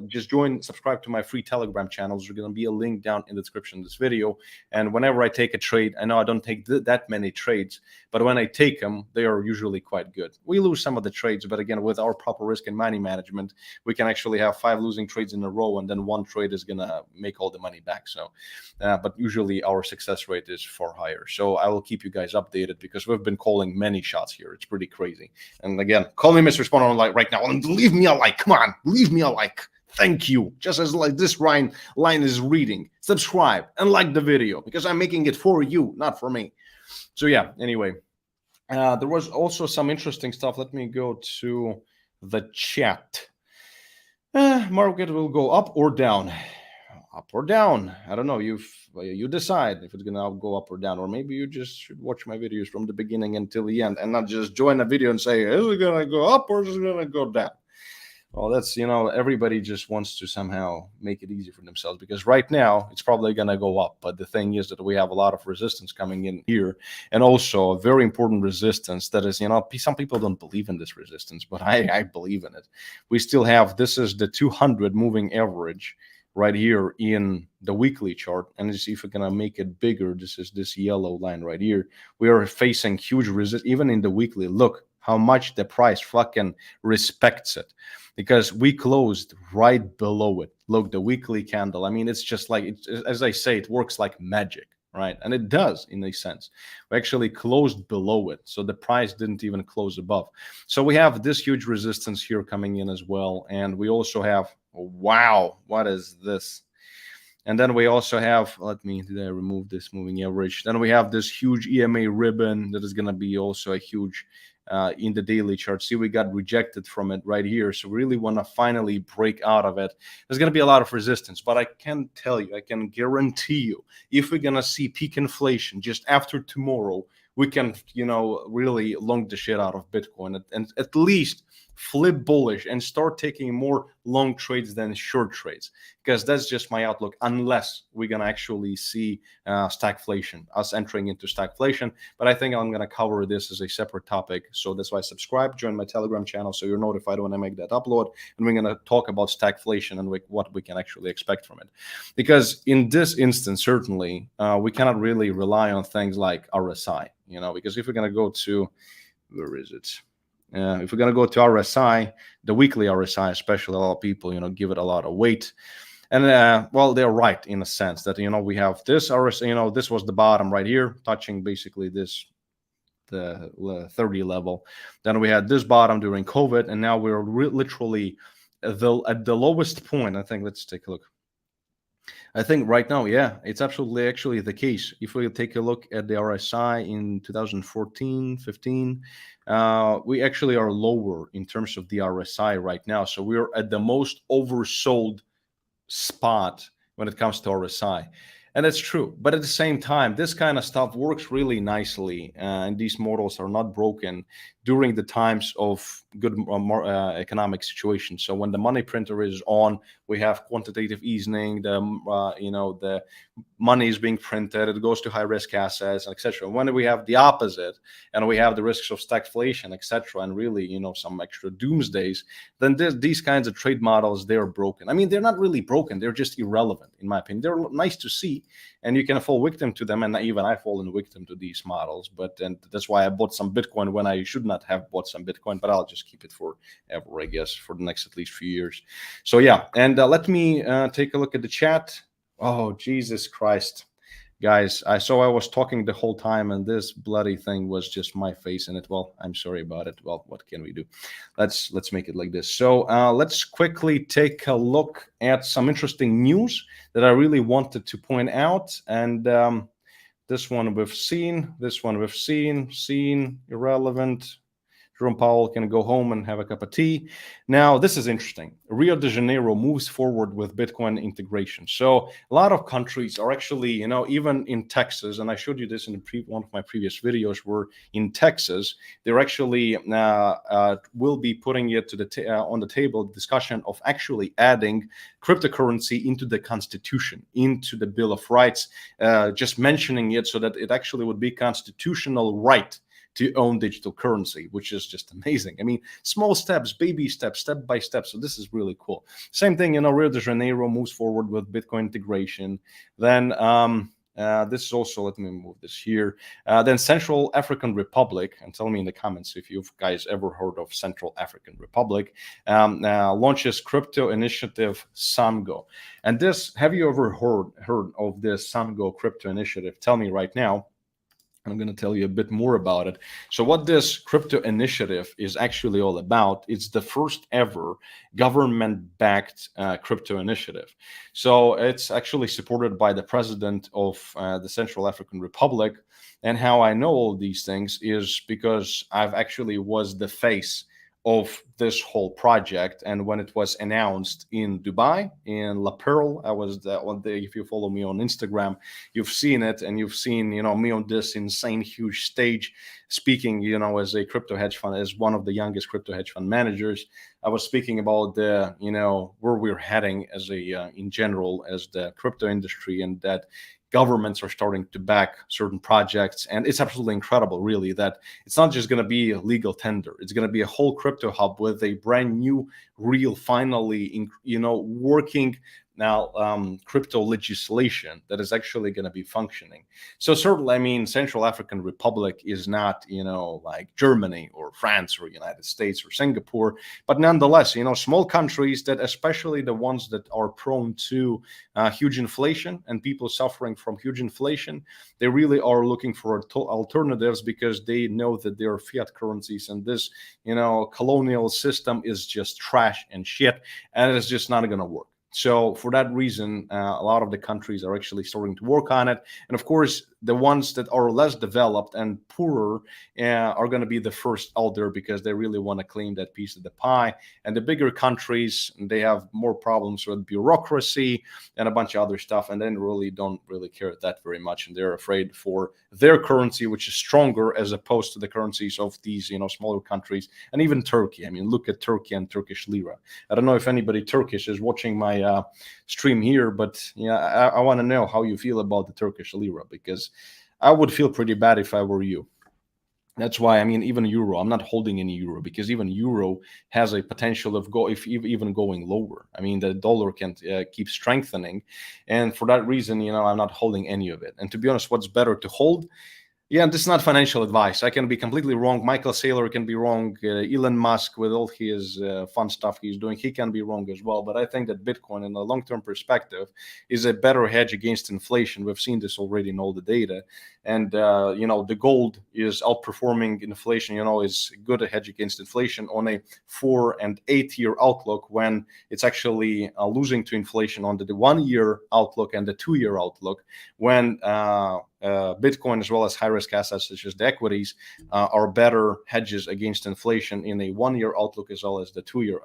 [SPEAKER 1] just subscribe to my free Telegram channels. There's going to be a link down in the description of this video. And whenever I take a trade, I know I don't take that many trades, but when I take them, they are usually quite good. We lose some of the trades, but again, with our proper risk and money management, we can actually have 5 losing trades in a row, and then 1 trade is going to make all the money back. So, but usually our success rate is far higher. So I will keep you guys updated, because we've been calling many shots here. It's pretty crazy. And again, call me Mr. Spawn on like right now. And leave me a like. Come on, leave me a like. Thank you. Just as like this line is reading. Subscribe and like the video, because I'm making it for you, not for me. So yeah, anyway, there was also some interesting stuff. Let me go to the chat. Market will go up or down. Up or down. I don't know. You decide if it's gonna go up or down, or maybe you just should watch my videos from the beginning until the end, and not just join a video and say, is it gonna go up or is it gonna go down? Well, that's, everybody just wants to somehow make it easy for themselves, because right now it's probably gonna go up. But the thing is that we have a lot of resistance coming in here, and also a very important resistance that is, some people don't believe in this resistance, but I believe in it. We still have, this is the 200 moving average right here in the weekly chart, and see if we're gonna make it bigger. This is this yellow line right here. We are facing huge resistance even in the weekly. Look how much the price fucking respects it, because we closed right below it. Look, the weekly candle, it's just like, as I say, it works like magic, right? And it does, in a sense. We actually closed below it, so the price didn't even close above. So we have this huge resistance here coming in as well, and we also have Wow, what is this? And then we also have, did I remove this moving average? Then we have this huge EMA ribbon that is going to be also a huge in the daily chart. See, we got rejected from it right here. So we really want to finally break out of it. There's going to be a lot of resistance, but I can tell you, I can guarantee you, if we're going to see peak inflation just after tomorrow, we can, really long the shit out of Bitcoin and at least flip bullish and start taking more long trades than short trades, because that's just my outlook, unless we're going to actually see stagflation, us entering into stagflation. But I think I'm going to cover this as a separate topic. So that's why subscribe, join my Telegram channel so you're notified when I make that upload. And we're going to talk about stagflation and what we can actually expect from it. Because in this instance, certainly, we cannot really rely on things like RSI, because if we're going to go to, where is it? If we're going to go to RSI, the weekly RSI, especially, a lot of people, give it a lot of weight. And, well, they're right in a sense that, we have this RSI, this was the bottom right here, touching basically the 30 level. Then we had this bottom during COVID, and now we're literally at the lowest point. I think, let's take a look. I think right now, yeah, it's absolutely actually the case. If we take a look at the RSI in 2014, 15, we actually are lower in terms of the RSI right now. So we're at the most oversold spot when it comes to RSI. And that's true. But at the same time, this kind of stuff works really nicely. And these models are not broken during the times of good economic situations. So when the money printer is on, we have quantitative easing, the money is being printed, it goes to high risk assets, etc. When we have the opposite, and we have the risks of stagflation, etc., and really, some extra doomsdays, then these kinds of trade models, they're broken. I mean, they're not really broken, they're just irrelevant, in my opinion. They're nice to see, and you can fall victim to them, and even I've fallen victim to these models. And that's why I bought some Bitcoin when I should not have bought some Bitcoin, but I'll just keep it forever, I guess, for the next at least few years. So yeah, and let me take a look at the chat. Oh, Jesus Christ, guys! I was talking the whole time, and this bloody thing was just my face in it. Well, I'm sorry about it. Well, what can we do? Let's make it like this. So let's quickly take a look at some interesting news that I really wanted to point out. And this one we've seen. This one we've seen. Irrelevant. Jerome Powell can go home and have a cup of tea. Now, this is interesting. Rio de Janeiro moves forward with Bitcoin integration. So a lot of countries are actually, even in Texas, and I showed you this in one of my previous videos, where in Texas, they're actually will be putting it to on the table, discussion of actually adding cryptocurrency into the Constitution, into the Bill of Rights, just mentioning it so that it actually would be constitutional right to own digital currency, which is just amazing. I mean, small steps, baby steps, step by step. So this is really cool. Same thing, Rio de Janeiro moves forward with Bitcoin integration. Then this is also, let me move this here. Then Central African Republic, and tell me in the comments if you guys ever heard of Central African Republic, launches crypto initiative Samgo. And this, have you ever heard of this Samgo crypto initiative? Tell me right now. I'm going to tell you a bit more about it. So what this crypto initiative is actually all about, it's the first ever government-backed crypto initiative. So it's actually supported by the president of the Central African Republic. And how I know all these things is because I've actually was the face of this whole project. And when it was announced in Dubai, in La Pearl, I was that one day. If you follow me on Instagram, you've seen it, and you've seen, me on this insane huge stage speaking, as a crypto hedge fund, as one of the youngest crypto hedge fund managers. I was speaking about the, where we're heading as in general, as the crypto industry, and that governments are starting to back certain projects. And it's absolutely incredible, really, that it's not just going to be a legal tender. It's going to be a whole crypto hub with a brand new, real, finally, working now crypto legislation that is actually going to be functioning. So certainly, I mean, Central African Republic is not, like Germany or France or United States or Singapore, but nonetheless, small countries that, especially the ones that are prone to huge inflation and people suffering from huge inflation, they really are looking for alternatives because they know that their fiat currencies and this, colonial system is just trash and shit, and it's just not going to work. So for that reason, a lot of the countries are actually starting to work on it. And of course, the ones that are less developed and poorer are going to be the first out there because they really want to claim that piece of the pie. And the bigger countries, they have more problems with bureaucracy and a bunch of other stuff, and then don't really care that very much. And they're afraid for their currency, which is stronger as opposed to the currencies of these, smaller countries, and even Turkey. I mean, look at Turkey and Turkish lira. I don't know if anybody Turkish is watching my stream here, but I want to know how you feel about the Turkish lira, because I would feel pretty bad if I were you. That's why, I mean, even euro, I'm not holding any euro because even euro has a potential of even going lower. I mean, the dollar can keep strengthening, and for that reason, I'm not holding any of it. And to be honest, what's better to hold? Yeah, this is not financial advice. I can be completely wrong. Michael Saylor can be wrong. Elon Musk, with all his fun stuff he's doing, he can be wrong as well. But I think that Bitcoin, in a long-term perspective, is a better hedge against inflation. We've seen this already in all the data. And, the gold is outperforming inflation, is good a hedge against inflation on a 4 and 8 year outlook, when it's actually losing to inflation on the 1 year outlook and the 2 year outlook, when Bitcoin, as well as high-risk assets such as the equities, are better hedges against inflation in a 1 year outlook as well as the 2 year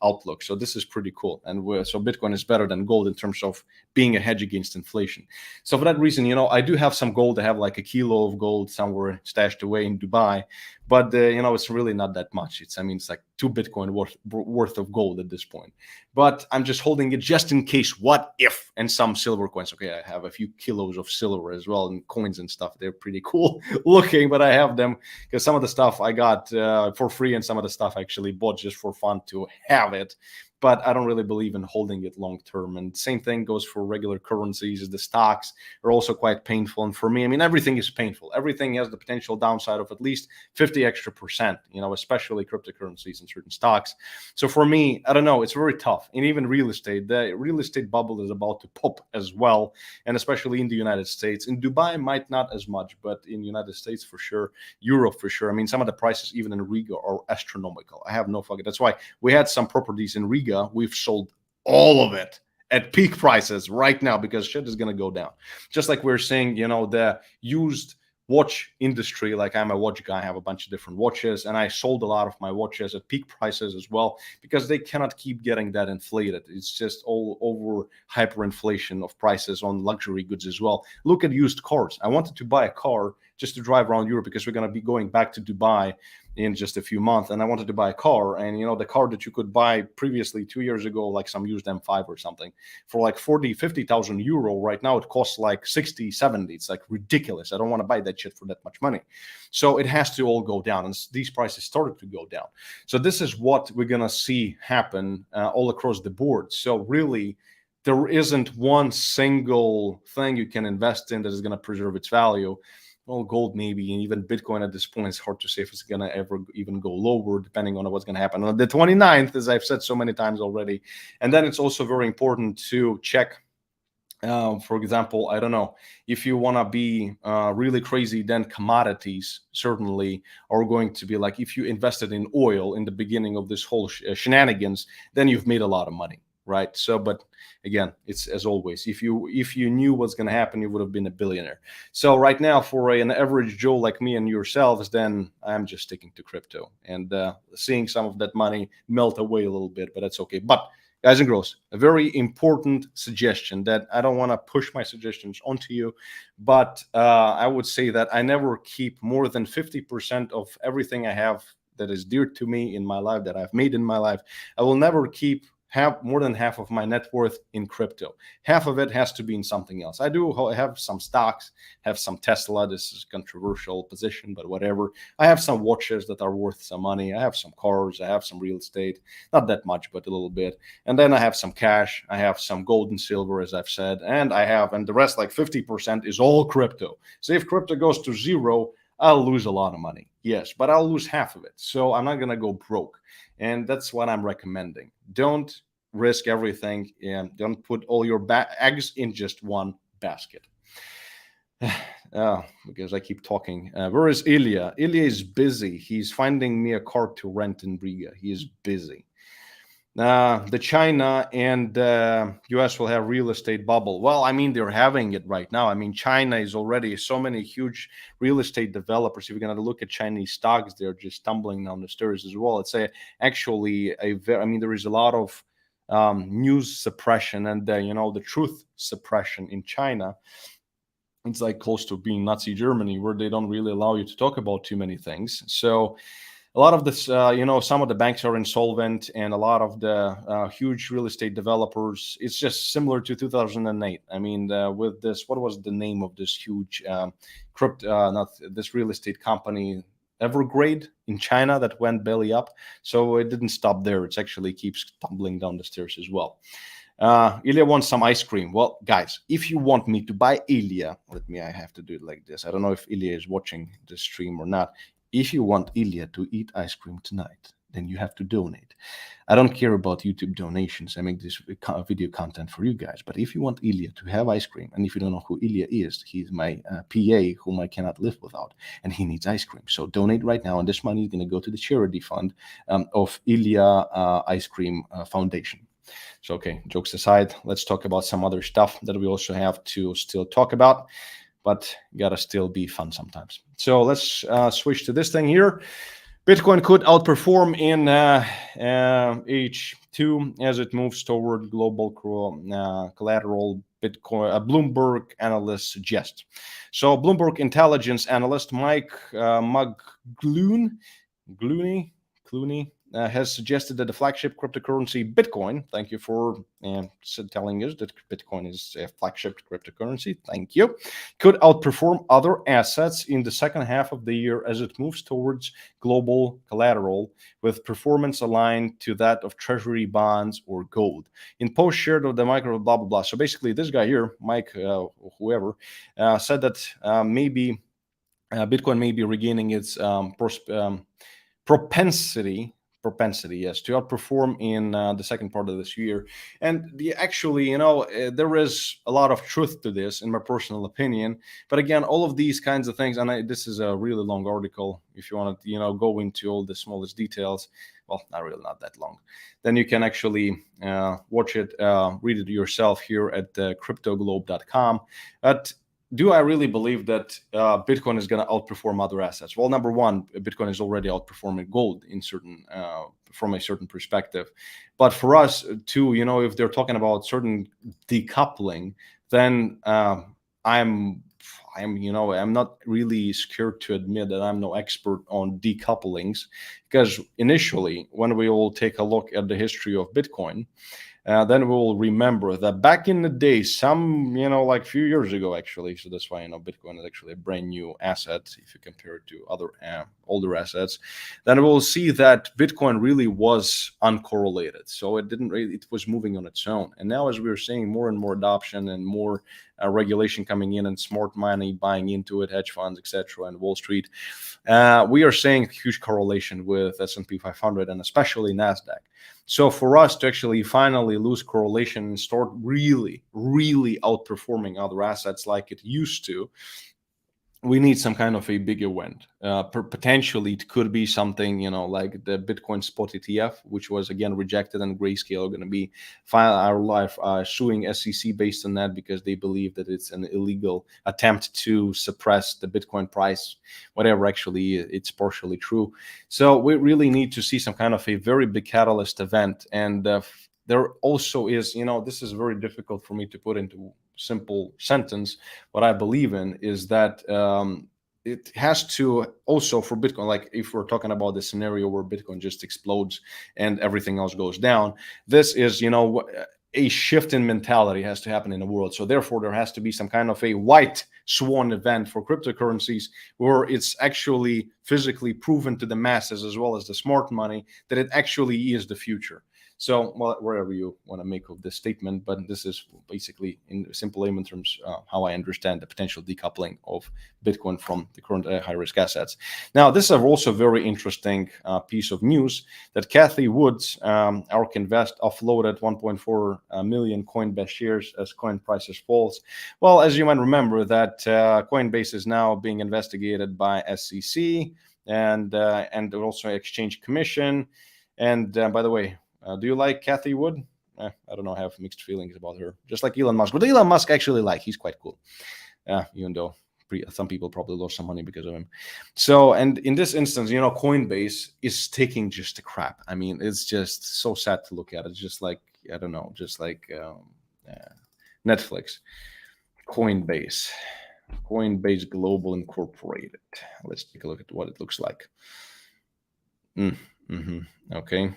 [SPEAKER 1] outlook. So this is pretty cool. And so Bitcoin is better than gold in terms of being a hedge against inflation. So for that reason, I do have some gold. I have like a kilo of gold somewhere stashed away in Dubai, but it's really not that much. It's like 2 Bitcoin worth of gold at this point. But I'm just holding it just in case, what if, and some silver coins. Okay, I have a few kilos of silver as well, and coins and stuff. They're pretty cool looking, but I have them because some of the stuff I got for free, and some of the stuff I actually bought just for fun to have it. But I don't really believe in holding it long term. And same thing goes for regular currencies. The stocks are also quite painful. And for me, I mean, everything is painful. Everything has the potential downside of at least 50 extra percent, especially cryptocurrencies and certain stocks. So for me, I don't know, it's very tough. And even real estate, the real estate bubble is about to pop as well. And especially in the United States. In Dubai, might not as much, but in the United States for sure, Europe for sure. I mean, some of the prices even in Riga are astronomical. I have no fucking, that's why we had some properties in Riga. We've sold all of it at peak prices right now because shit is going to go down. Just like we're saying, the used watch industry, like I'm a watch guy, I have a bunch of different watches, and I sold a lot of my watches at peak prices as well because they cannot keep getting that inflated. It's just all over hyperinflation of prices on luxury goods as well. Look at used cars. I wanted to buy a car just to drive around Europe because we're going to be going back to Dubai in just a few months, and I wanted to buy a car, and the car that you could buy previously 2 years ago, like some used M5 or something, for like 40,000-50,000 euro, right now it costs like 60, 70. It's like ridiculous. I don't want to buy that shit for that much money. So it has to all go down, and these prices started to go down. So this is what we're gonna see happen all across the board. So really, there isn't one single thing you can invest in that is going to preserve its value. Well, gold maybe, and even Bitcoin at this point, it's hard to say if it's going to ever even go lower, depending on what's going to happen on the 29th, as I've said so many times already. And then it's also very important to check, for example, I don't know, if you want to be really crazy, then commodities certainly are going to be like, if you invested in oil in the beginning of this whole shenanigans, then you've made a lot of money. Right. So, but again, it's as always, if you knew what's going to happen, you would have been a billionaire. So right now, for an average Joe like me and yourselves, then I'm just sticking to crypto and seeing some of that money melt away a little bit, but that's okay. But guys and girls, a very important suggestion that I don't want to push my suggestions onto you, but I would say that I never keep more than 50% of everything I have that is dear to me in my life, that I've made in my life. I will never keep have more than half of my net worth in crypto. Half of it has to be in something else. I do have some stocks, have some Tesla. This is a controversial position, but whatever. I have some watches that are worth some money. I have some cars. I have some real estate, not that much, but a little bit. And then I have some cash. I have some gold and silver, as I've said, and the rest, like 50%, is all crypto. So if crypto goes to zero, I'll lose a lot of money. Yes, but I'll lose half of it. So I'm not going to go broke. And that's what I'm recommending. Don't risk everything, and don't put all your eggs in just one basket. Because I keep talking. Where is Ilya? Ilya is busy. He's finding me a car to rent in Riga. He is busy. The China and US will have real estate bubble. Well, I mean, they're having it right now. I mean, China is already so many huge real estate developers. If you're going to look at Chinese stocks, they're just tumbling down the stairs as well. It's there is a lot of news suppression and the truth suppression in China. It's like close to being Nazi Germany, where they don't really allow you to talk about too many things. So a lot of this, some of the banks are insolvent, and a lot of the huge real estate developers, it's just similar to 2008. I mean, with this, what was the name of this huge real estate company, Evergrande in China, that went belly up? So it didn't stop there. It actually keeps tumbling down the stairs as well. Ilya wants some ice cream. Well, guys, if you want me to buy Ilya, I have to do it like this. I don't know if Ilya is watching the stream or not. If you want Ilya to eat ice cream tonight, then you have to donate. I don't care about YouTube donations. I make this video content for you guys. But if you want Ilya to have ice cream, and if you don't know who Ilya is, he's my PA whom I cannot live without, and he needs ice cream. So donate right now, and this money is going to go to the charity fund of Ilya Ice Cream Foundation. So, okay, jokes aside, let's talk about some other stuff that we also have to still talk about, but gotta still be fun sometimes. So let's switch to this thing here. Bitcoin could outperform in H2 as it moves toward global collateral. Bitcoin, Bloomberg analysts suggest. So Bloomberg intelligence analyst Mike Clooney has suggested that the flagship cryptocurrency Bitcoin, thank you for telling us that Bitcoin is a flagship cryptocurrency, thank you, could outperform other assets in the second half of the year as it moves towards global collateral, with performance aligned to that of treasury bonds or gold. In post shared of the micro blah blah blah. So basically, this guy here, Mike, whoever, said that maybe Bitcoin may be regaining its propensity, yes, to outperform in the second part of this year. And there is a lot of truth to this, in my personal opinion. But again, all of these kinds of things, and this is a really long article. If you want to, go into all the smallest details, well, not that long, then you can actually watch it, read it yourself here at cryptoglobe.com. But do I really believe that Bitcoin is going to outperform other assets? Well, number one, Bitcoin is already outperforming gold in from a certain perspective. But for us too, if they're talking about certain decoupling, then I'm not really scared to admit that I'm no expert on decouplings, because initially, when we all take a look at the history of Bitcoin, then we'll remember that back in the day, like a few years ago, actually. So that's why, Bitcoin is actually a brand new asset if you compare it to other older assets. Then we'll see that Bitcoin really was uncorrelated. So it was moving on its own. And now, as we're seeing more and more adoption and more regulation coming in and smart money buying into it, hedge funds, etc., and Wall Street, we are seeing huge correlation with S&P 500 and especially Nasdaq. So for us to actually finally lose correlation and start really, really outperforming other assets like it used to, we need some kind of a big event. Potentially, it could be something, like the Bitcoin spot ETF, which was again rejected, and Grayscale are going to be suing SEC based on that, because they believe that it's an illegal attempt to suppress the Bitcoin price. Whatever, actually, it's partially true. So we really need to see some kind of a very big catalyst event. And there also is, this is very difficult for me to put into simple sentence. What I believe in is that it has to also for Bitcoin, like if we're talking about the scenario where Bitcoin just explodes and everything else goes down, this is, a shift in mentality has to happen in the world. So therefore, there has to be some kind of a white swan event for cryptocurrencies where it's actually physically proven to the masses as well as the smart money that it actually is the future. So, well, wherever you want to make of this statement, but this is basically in simple layman terms how I understand the potential decoupling of Bitcoin from the current high-risk assets. Now, this is also a very interesting piece of news that Cathie Wood, ARK Invest, offloaded 1.4 million Coinbase shares as coin prices falls. Well, as you might remember, that Coinbase is now being investigated by SEC and also Exchange Commission. And by the way, do you like Cathie Wood? I don't know. I have mixed feelings about her. Just like Elon Musk. But Elon Musk actually he's quite cool. Even though some people probably lost some money because of him. So, and in this instance, Coinbase is taking just a crap. I mean, it's just so sad to look at. It's just like, I don't know, just like Netflix. Coinbase Global Incorporated. Let's take a look at what it looks like. Okay.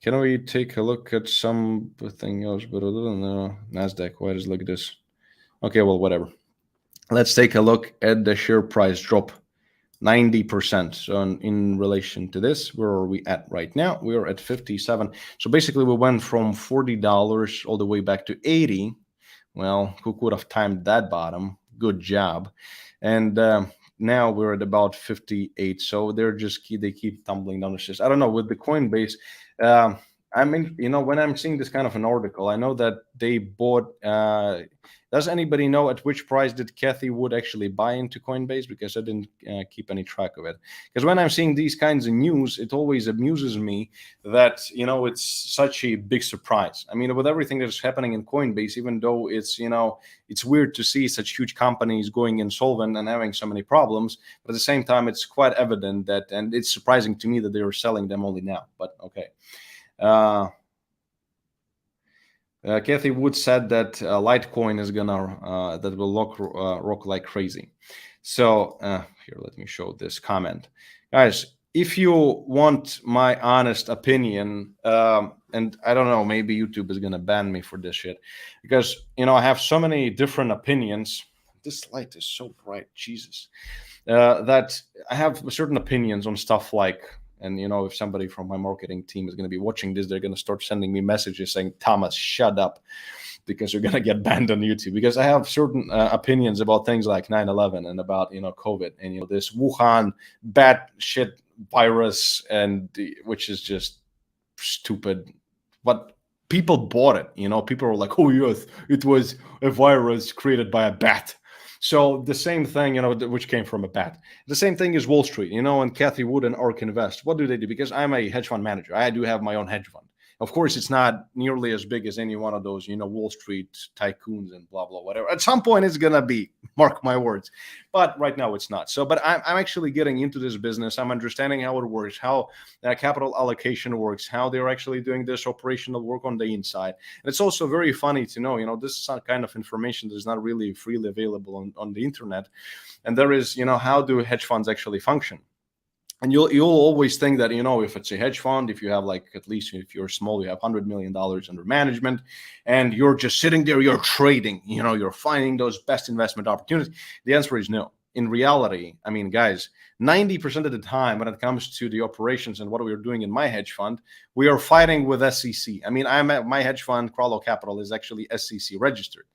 [SPEAKER 1] Can we take a look at something else? But no, Nasdaq. Why does it look at this? Okay, well, whatever. Let's take a look at the share price drop, 90%. So in relation to this, where are we at right now? We are at 57. So basically, we went from $40 all the way back to 80. Well, who could have timed that bottom? Good job. And now we're at about 58. So they keep tumbling down the stairs. I don't know, with the Coinbase. I mean, when I'm seeing this kind of an article, I know that they bought. Does anybody know at which price did Cathie Wood actually buy into Coinbase? Because I didn't keep any track of it. Because when I'm seeing these kinds of news, it always amuses me that it's such a big surprise. I mean, with everything that's happening in Coinbase, even though it's weird to see such huge companies going insolvent and having so many problems, but at the same time, it's quite evident that, and it's surprising to me that they are selling them only now. But okay. Cathie Wood said that Litecoin is gonna that will rock like crazy. So here, let me show this comment, guys. If you want my honest opinion, and I don't know, maybe YouTube is gonna ban me for this shit, because I have so many different opinions. This light is so bright, Jesus, that I have certain opinions on stuff like. And, if somebody from my marketing team is going to be watching this, they're going to start sending me messages saying, Thomas, shut up, because you're going to get banned on YouTube. Because I have certain opinions about things like 9/11 and about, COVID and, this Wuhan bad shit virus, and which is just stupid. But people bought it. People were like, oh, yes, it was a virus created by a bat. So the same thing, which came from a bat. The same thing is Wall Street, and Cathie Wood and ARK Invest. What do they do? Because I'm a hedge fund manager. I do have my own hedge fund. Of course, it's not nearly as big as any one of those, Wall Street tycoons and blah, blah, whatever. At some point, it's going to be, mark my words. But right now, it's not. So, but I'm actually getting into this business. I'm understanding how it works, how capital allocation works, how they're actually doing this operational work on the inside. And it's also very funny to know, this is some kind of information that is not really freely available on the internet. And there is, how do hedge funds actually function? And you'll always think that, if it's a hedge fund, if you have at least if you're small, you have $100 million under management, and you're just sitting there, you're trading, you're finding those best investment opportunities. The answer is no. In reality, I mean, guys, 90% of the time when it comes to the operations and what we're doing in my hedge fund, we are fighting with SEC. I mean, my hedge fund, Crollo Capital, is actually SEC registered.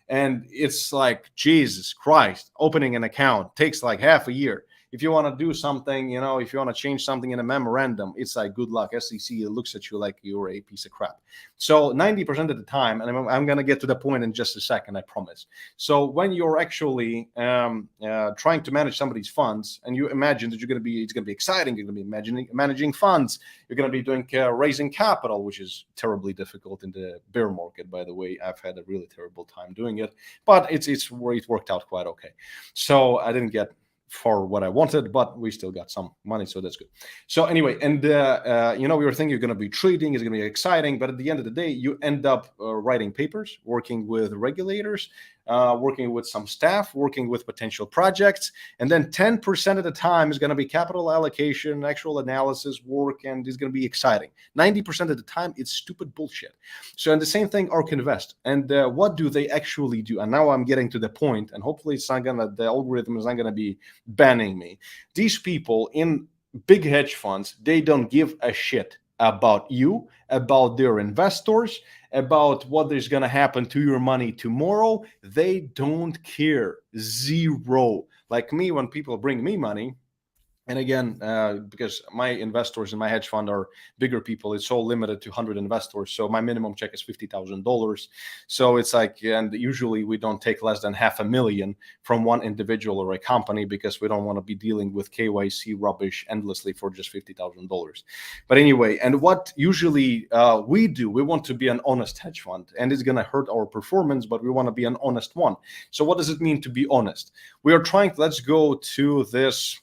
[SPEAKER 1] And it's like, Jesus Christ, opening an account takes like half a year. If you want to do something, if you want to change something in a memorandum, it's like, good luck. SEC looks at you like you're a piece of crap. So 90% of the time, and I'm going to get to the point in just a second, I promise. So when you're actually trying to manage somebody's funds, and you imagine that it's going to be exciting, you're going to be managing funds, you're going to be doing raising capital, which is terribly difficult in the bear market, by the way. I've had a really terrible time doing it, but it worked out quite okay. So I didn't get for what I wanted, but we still got some money, so that's good. So anyway, and we were thinking you're going to be trading, it's going to be exciting, but at the end of the day, you end up writing papers, working with regulators, working with some staff, working with potential projects, and then 10% of the time is going to be capital allocation, actual analysis work, and it's going to be exciting. 90% of the time, it's stupid bullshit. So, and the same thing, ARK Invest. And what do they actually do? And now I'm getting to the point, and hopefully it's not gonna, the algorithm is not gonna be banning me. These people in big hedge funds, they don't give a shit about you, about their investors, about what is going to happen to your money tomorrow. They don't care. Zero. Like me, when people bring me money, and again, because my investors in my hedge fund are bigger people, it's all limited to 100 investors. So my minimum check is $50,000. So it's like, and usually we don't take less than $500,000 from one individual or a company because we don't want to be dealing with KYC rubbish endlessly for just $50,000. But anyway, and what usually we do, we want to be an honest hedge fund, and it's going to hurt our performance, but we want to be an honest one. So what does it mean to be honest? We are trying to, let's go to this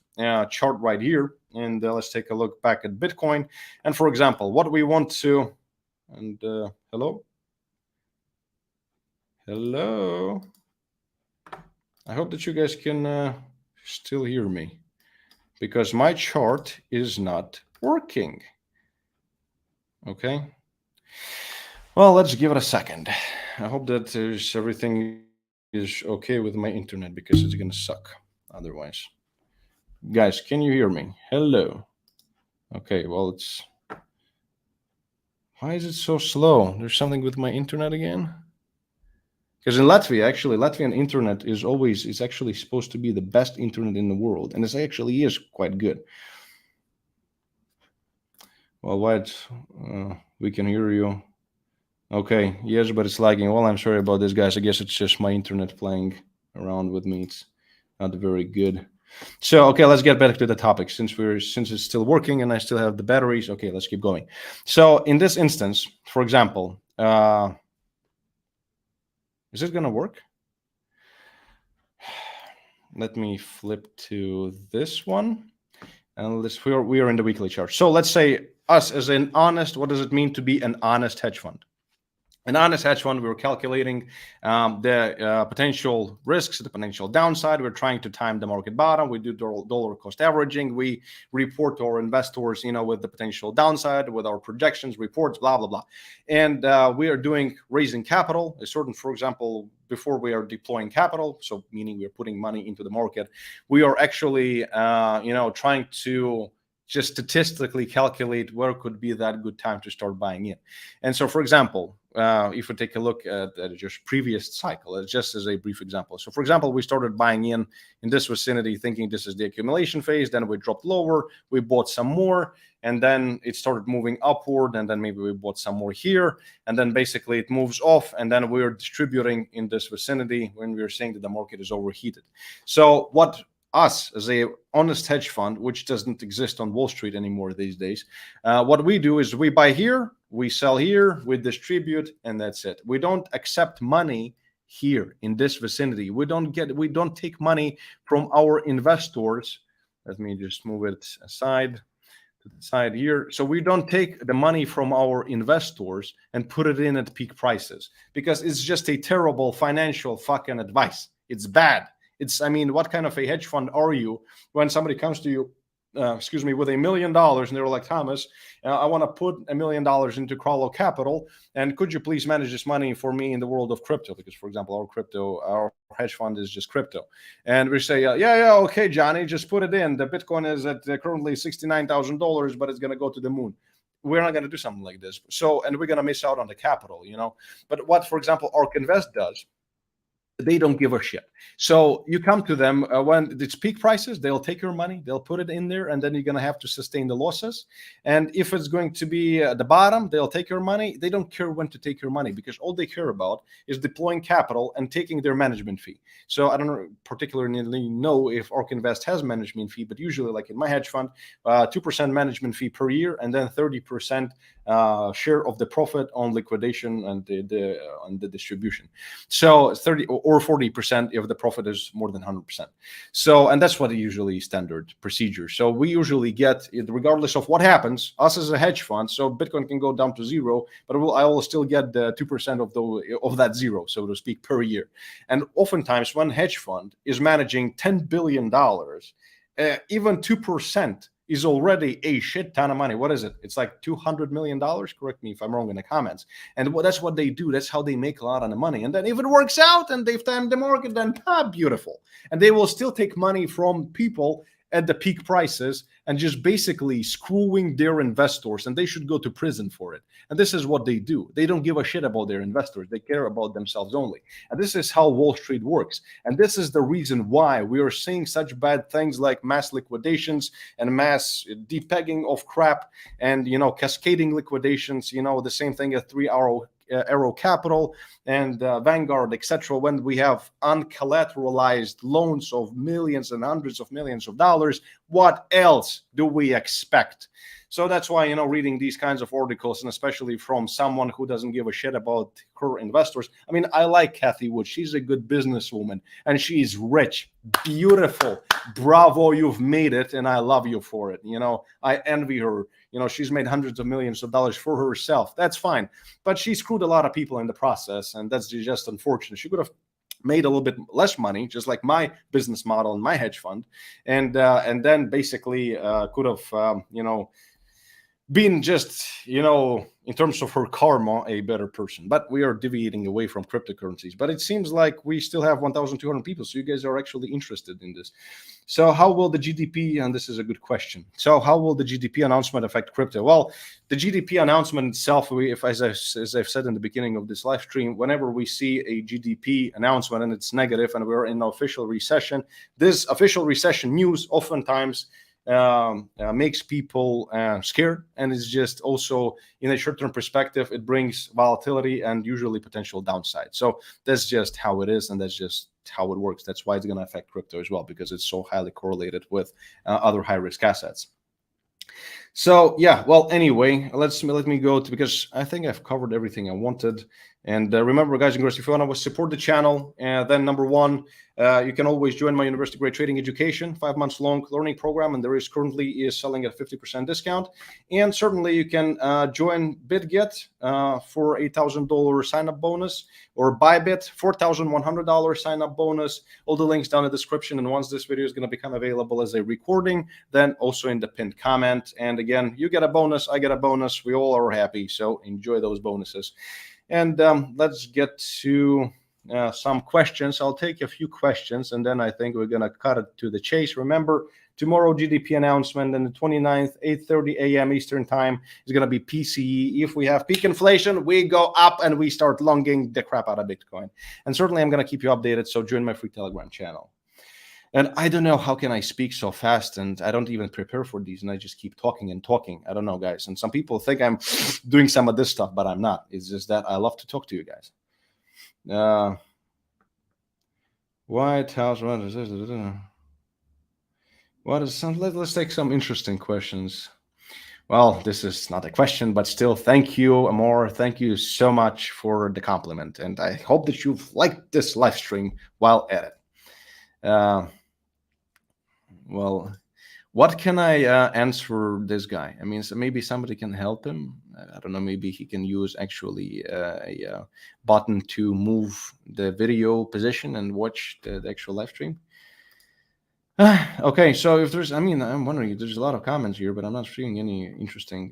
[SPEAKER 1] chart right here, and let's take a look back at Bitcoin. And for example, what we want to, and hello, I hope that you guys can still hear me, because my chart is not working. Okay, well, let's give it a second. I hope that everything is okay with my internet, because it's gonna suck otherwise. Guys, can you hear me? Hello. Okay, well, it's, why is it so slow? There's something with my internet again? Because in Latvia, actually, Latvian internet is always, it's actually supposed to be the best internet in the world, and it actually is quite good. Well, what? We can hear you. Okay, yes, but it's lagging. Well, I'm sorry about this, guys. I guess it's just my internet playing around with me. It's not very good. So, okay, let's get back to the topic. Since it's still working and I still have the batteries, okay, let's keep going. So in this instance, for example, is it gonna work? Let me flip to this one, and we are in the weekly chart. So let's say us as an honest, what does it mean to be an honest hedge fund? An honest hedge fund, we were calculating the potential risks, the potential downside. We're trying to time the market bottom. We do dollar cost averaging. We report to our investors, with the potential downside, with our projections, reports, blah, blah, blah. And we are raising capital. For example, before we are deploying capital, so meaning we are putting money into the market, we are actually, trying to just statistically calculate where could be that good time to start buying in. And so, for example, if we take a look at just previous cycle, just as a brief example. So, for example, we started buying in this vicinity, thinking this is the accumulation phase. Then we dropped lower. We bought some more, and then it started moving upward. And then maybe we bought some more here, and then basically it moves off. And then we're distributing in this vicinity when we're saying that the market is overheated. So, what us as a honest hedge fund, which doesn't exist on Wall Street anymore these days, what we do is we buy here, we sell here, we distribute, and that's it. We don't accept money here in this vicinity. We don't take money from our investors. Let me just move it aside to the side here. So we don't take the money from our investors and put it in at peak prices, because it's just a terrible financial fucking advice. It's bad. What kind of a hedge fund are you when somebody comes to you, with $1 million, and they're like, Thomas, I want to put $1 million into Crollo Capital, and could you please manage this money for me in the world of crypto? Because, for example, our hedge fund is just crypto. And we say, yeah, okay, Johnny, just put it in. The Bitcoin is at currently $69,000, but it's going to go to the moon. We're not going to do something like this. So, and we're going to miss out on the capital, But what, for example, ARK Invest does, they don't give a shit. So you come to them when it's peak prices, they'll take your money, they'll put it in there, and then you're going to have to sustain the losses. And if it's going to be at the bottom, they'll take your money. They don't care when to take your money, because all they care about is deploying capital and taking their management fee. So I don't particularly know if ARK Invest has management fee, but usually, like in my hedge fund, 2% management fee per year, and then 30% share of the profit on liquidation and the distribution. So 30 or 40% if the profit is more than 100%. So, and that's what usually standard procedure. So we usually get, regardless of what happens, us as a hedge fund. So Bitcoin can go down to zero, but I will still get the 2% of that zero, so to speak, per year. And oftentimes, one hedge fund is managing $10 billion. Even 2% is already a shit ton of money. What is it? It's like $200 million. Correct me if I'm wrong in the comments. And that's what they do. That's how they make a lot of the money. And then if it works out and they've timed the market, then beautiful. And they will still take money from people at the peak prices and just basically screwing their investors, and they should go to prison for it. And this is what they do. They don't give a shit about their investors. They care about themselves only. And this is how Wall Street works. And this is the reason why we are seeing such bad things like mass liquidations and mass depegging of crap and, cascading liquidations, the same thing as 3 Arrow Capital and Vanguard, etc. When we have uncollateralized loans of millions and hundreds of millions of dollars, what else do we expect? So that's why, reading these kinds of articles, and especially from someone who doesn't give a shit about her investors. I mean, I like Cathie Wood. She's a good businesswoman and she's rich, beautiful. Bravo, you've made it. And I love you for it. I envy her. She's made hundreds of millions of dollars for herself. That's fine. But she screwed a lot of people in the process. And that's just unfortunate. She could have made a little bit less money, just like my business model and my hedge fund. And then basically could have, being just, in terms of her karma, a better person. But we are deviating away from cryptocurrencies. But it seems like we still have 1,200 people. So you guys are actually interested in this. So how will the GDP, and this is a good question. So how will the GDP announcement affect crypto? Well, the GDP announcement itself, as I've said in the beginning of this live stream, whenever we see a GDP announcement and it's negative and we're in an official recession, this official recession news oftentimes makes people scared, and it's just also in a short-term perspective, it brings volatility and usually potential downside. So that's just how it is, and that's just how it works. That's why it's going to affect crypto as well, because it's so highly correlated with other high-risk assets. So yeah, well, anyway, let me go to, because I think I've covered everything I wanted. And remember, guys and girls, if you want to support the channel, then number one, you can always join my university grade trading education, 5 months long learning program, and there is currently selling at 50% discount. And certainly you can join BitGet for $8,000 sign up bonus, or Bybit $4,100 sign up bonus. All the links down in the description. And once this video is going to become available as a recording, then also in the pinned comment. And again, you get a bonus, I get a bonus. We all are happy. So enjoy those bonuses. And let's get to some questions. I'll take a few questions, and then I think we're going to cut it to the chase. Remember, tomorrow GDP announcement, and the 29th, 8:30 a.m. Eastern time is going to be PCE. If we have peak inflation, we go up and we start longing the crap out of Bitcoin. And certainly I'm going to keep you updated, so join my free Telegram channel. And I don't know, how can I speak so fast, and I don't even prepare for these, and I just keep talking and talking. I don't know, guys. And some people think I'm doing some of this stuff, but I'm not. It's just that I love to talk to you guys. White House, what is this? What is some? Let's take some interesting questions. Well, this is not a question, but still, thank you, Amor. Thank you so much for the compliment, and I hope that you've liked this live stream while at it. Well, what can I answer this guy? I mean, so maybe somebody can help him. I don't know, maybe he can use actually a button to move the video position and watch the actual live stream. Okay, so if there's, I'm wondering, there's a lot of comments here, but I'm not seeing any interesting.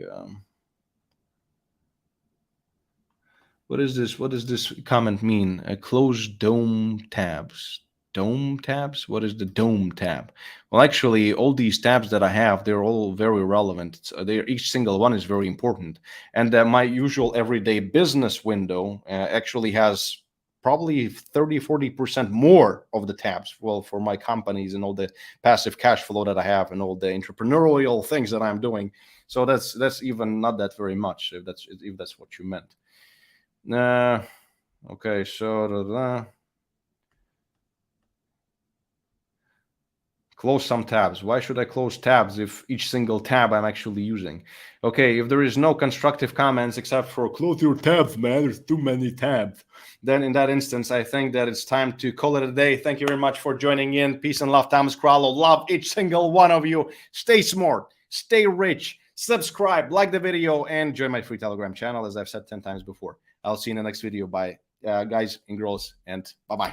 [SPEAKER 1] What is this? What does this comment mean? Close dome tabs. Dome tabs? What is the dome tab? Well, actually, all these tabs that I have, they're all very relevant. Each single one is very important. And my usual everyday business window actually has probably 30-40% more of the tabs, well, for my companies and all the passive cash flow that I have and all the entrepreneurial things that I'm doing. So that's even not that very much, if that's what you meant. Okay, so close some tabs. Why should I close tabs if each single tab I'm actually using? Okay, if there is no constructive comments except for close your tabs, man, there's too many tabs, then in that instance, I think that it's time to call it a day. Thank you very much for joining in. Peace and love, Thomas Crowell. Love each single one of you. Stay smart, stay rich, subscribe, like the video, and join my free Telegram channel, as I've said 10 times before. I'll see you in the next video. Bye, guys and girls, and bye-bye.